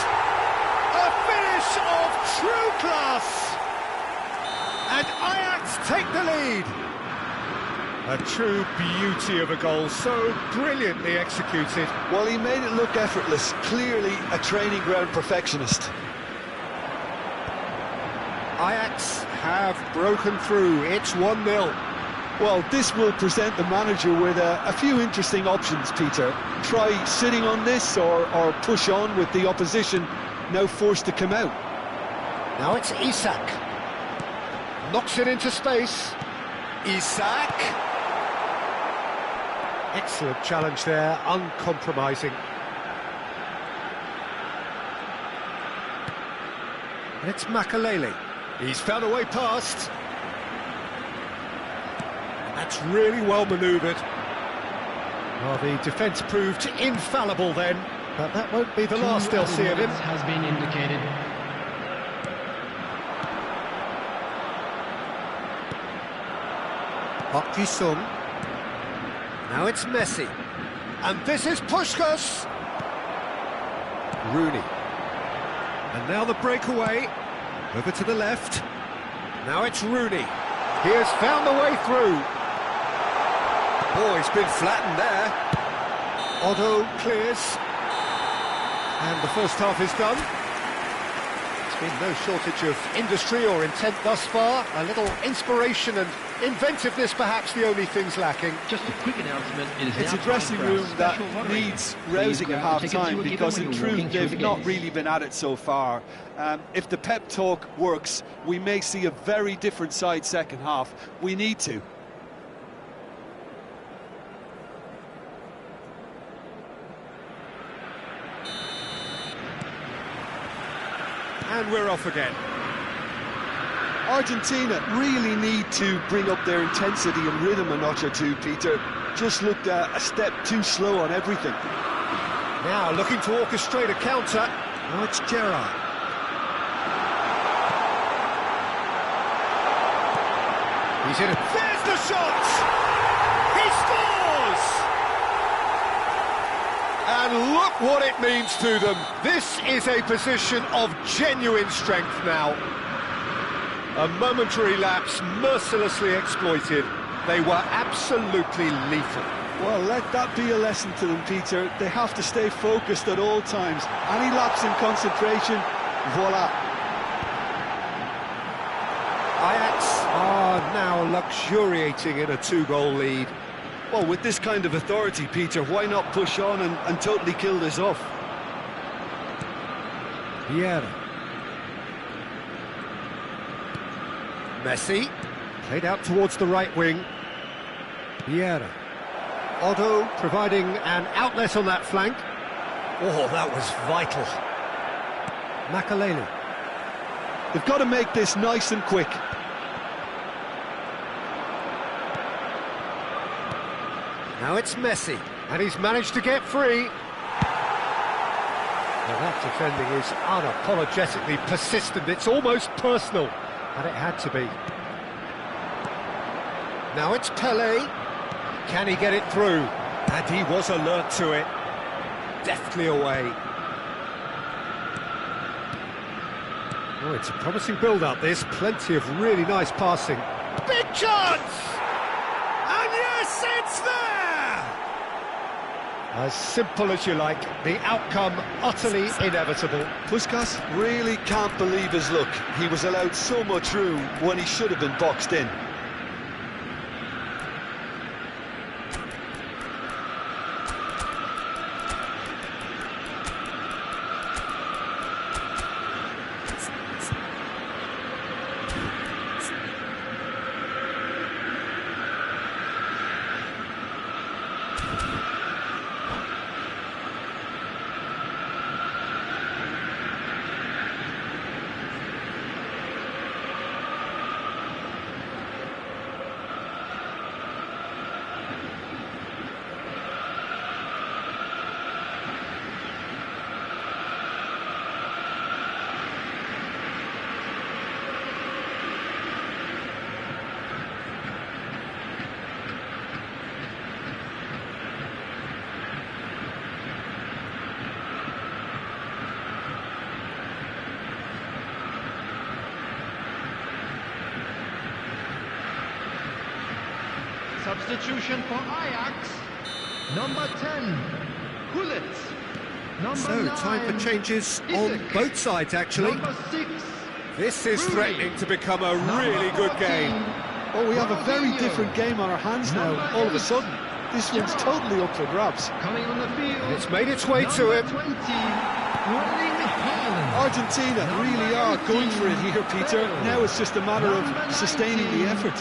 Speaker 1: A finish of true class. And Ajax take the lead. A true beauty of a goal, so brilliantly executed.
Speaker 2: Well, he made it look effortless. Clearly a training ground perfectionist.
Speaker 1: Ajax have broken through. It's 1-0.
Speaker 2: Well, this will present the manager with a few interesting options, Peter. Try sitting on this or push on with the opposition now forced to come out.
Speaker 1: Now it's Isak. Knocks it into space. Isak. Excellent challenge there, uncompromising. And it's Makalele. He's found a way past. And that's really well manoeuvred. Well, the defence proved infallible then, but that won't be the last they'll see of him.
Speaker 3: Has been indicated.
Speaker 1: Park Ji-sung. Now it's Messi. And this is Puskas. Rooney. And now the breakaway. Over to the left. Now it's Rooney. He has found the way through. Oh, he's been flattened there. Otto clears. And the first half is done. There's been no shortage of industry or intent thus far. A little inspiration and inventiveness, perhaps the only things lacking.
Speaker 3: Just a quick announcement.
Speaker 2: It's a dressing room that needs rousing at half-time because in truth they've not really been at it so far. If the pep talk works, we may see a very different side second half. We need to.
Speaker 1: And we're off again.
Speaker 2: Argentina really need to bring up their intensity and rhythm a notch or two, Peter. Just looked a step too slow on everything.
Speaker 1: Now looking to orchestrate a counter. Now it's Gerrard. He's in it. There's the shot! He scores! And look what it means to them. This is a position of genuine strength now. A momentary lapse mercilessly exploited. They were absolutely lethal.
Speaker 2: Well, let that be a lesson to them, Peter. They have to stay focused at all times. Any lapse in concentration, voila.
Speaker 1: Ajax are now luxuriating in a 2-goal lead.
Speaker 2: Well, with this kind of authority, Peter, why not push on and totally kill this off?
Speaker 4: Vieira.
Speaker 1: Messi, played out towards the right wing.
Speaker 4: Vieira.
Speaker 1: Otto providing an outlet on that flank. Oh, that was vital.
Speaker 4: Makaleli.
Speaker 2: They've got to make this nice and quick.
Speaker 1: Now it's Messi, and he's managed to get free. Well, that defending is unapologetically persistent. It's almost personal, and it had to be. Now it's Pelé. Can he get it through? And he was alert to it. Deftly away. Oh, it's a promising build-up, this. Plenty of really nice passing. Big chance! And yes, it's there! As simple as you like, the outcome utterly inevitable.
Speaker 2: Puskas really can't believe his luck. He was allowed so much room when he should have been boxed in.
Speaker 5: Substitution for Ajax. Number 10, Gullit. Number
Speaker 1: So,
Speaker 5: 9,
Speaker 1: time for changes on
Speaker 5: Isaac.
Speaker 1: both sides, actually.
Speaker 5: Number 6,
Speaker 1: This is
Speaker 5: Rooney.
Speaker 1: threatening to become a really good game.
Speaker 2: Oh, we have a very different game on our hands now, all of a sudden. This one's totally up for grabs.
Speaker 5: Coming on the field.
Speaker 1: It's made its way to him.
Speaker 5: 20, Erling Haaland.
Speaker 2: Argentina really are going for it here, Peter. Now it's just a matter of sustaining the effort.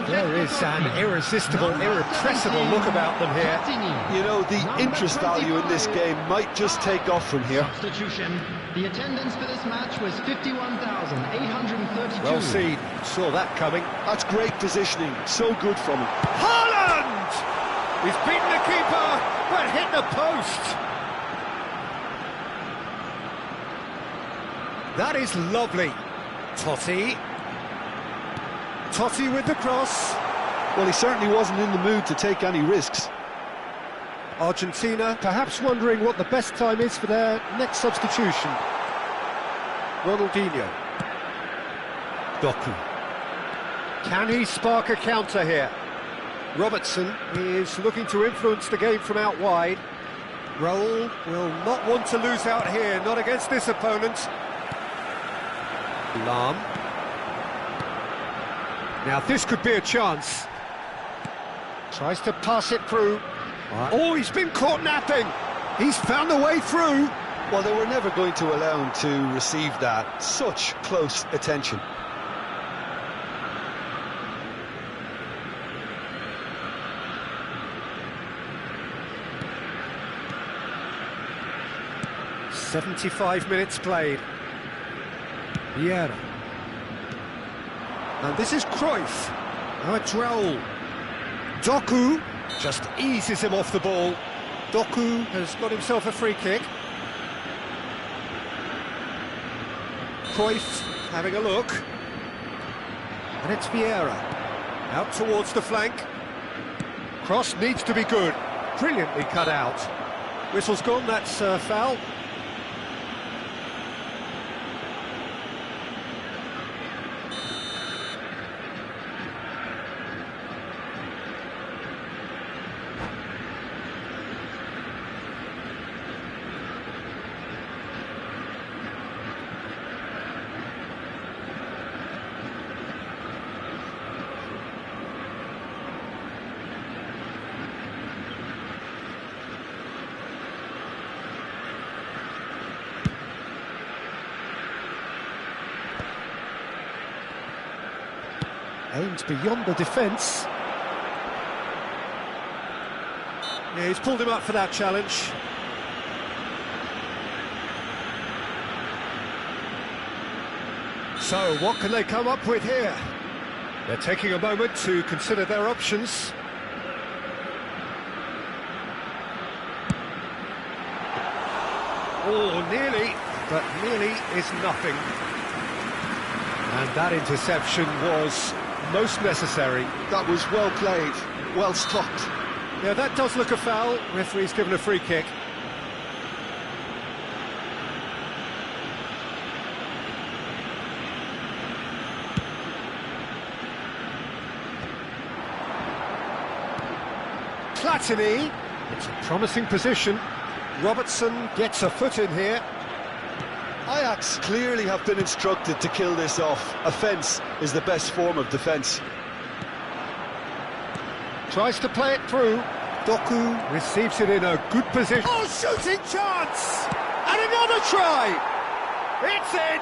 Speaker 1: There is an irresistible, irrepressible look about them here.
Speaker 2: You know, the interest value in this game might just take off from here.
Speaker 3: Substitution. The attendance for this match was 51,832.
Speaker 1: Well seen, saw that coming.
Speaker 2: That's great positioning, so good from him.
Speaker 1: Haaland! He's beaten the keeper, but hit the post. That is lovely. Totti. Totti with the cross.
Speaker 2: Well, he certainly wasn't in the mood to take any risks.
Speaker 1: Argentina perhaps wondering what the best time is for their next substitution. Ronaldinho. Doku. Can he spark a counter here? Robertson is looking to influence the game from out wide. Raul will not want to lose out here, not against this opponent. Lam. Now this could be a chance. Tries to pass it through. Oh, he's been caught napping. He's found a way through.
Speaker 2: Well, they were never going to allow him to receive that. Such close attention.
Speaker 1: "75 minutes played.
Speaker 4: Vieira.
Speaker 1: And this is Cruyff. Now it's Raul. Doku just eases him off the ball. Doku has got himself a free kick. Cruyff having a look. And it's Vieira. Out towards the flank. Cross needs to be good. Brilliantly cut out. Whistle's gone, that's foul. Aims beyond the defence. Yeah, he's pulled him up for that challenge. So, what can they come up with here? They're taking a moment to consider their options. Oh, nearly, but nearly is nothing. And that interception was most necessary.
Speaker 2: That was well played, well stopped.
Speaker 1: Yeah, that does look a foul. Referee's given a free kick. Platini, it's a promising position. Robertson gets a foot in here.
Speaker 2: Ajax clearly have been instructed to kill this off. Offence is the best form of defence.
Speaker 1: Tries to play it through. Doku receives it in a good position. Oh, shooting chance! And another try! It's in!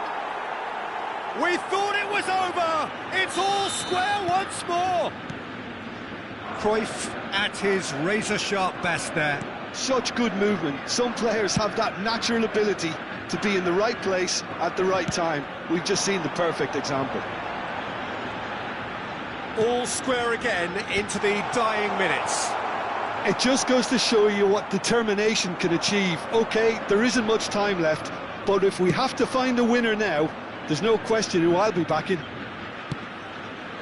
Speaker 1: We thought it was over! It's all square once more! Cruyff at his razor-sharp best there.
Speaker 2: Such good movement. Some players have that natural ability to be in the right place at the right time. We've just seen the perfect example.
Speaker 1: All square again into the dying minutes.
Speaker 2: It just goes to show you what determination can achieve. OK, there isn't much time left, but if we have to find a winner now, there's no question who I'll be backing.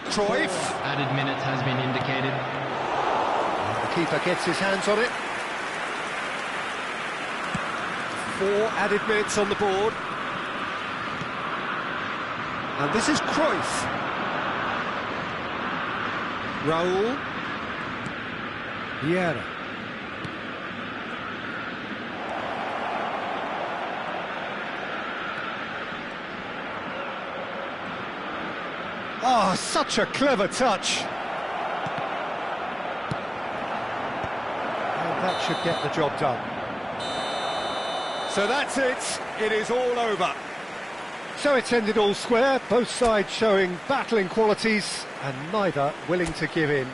Speaker 1: Cruyff.
Speaker 3: Added minute has been indicated.
Speaker 1: The keeper gets his hands on it. 4 added minutes on the board. And this is Cruyff. Raul. Vieira. Oh, such a clever touch. And that should get the job done. So that's it. It is all over. So it's ended all square, both sides showing battling qualities and neither willing to give in.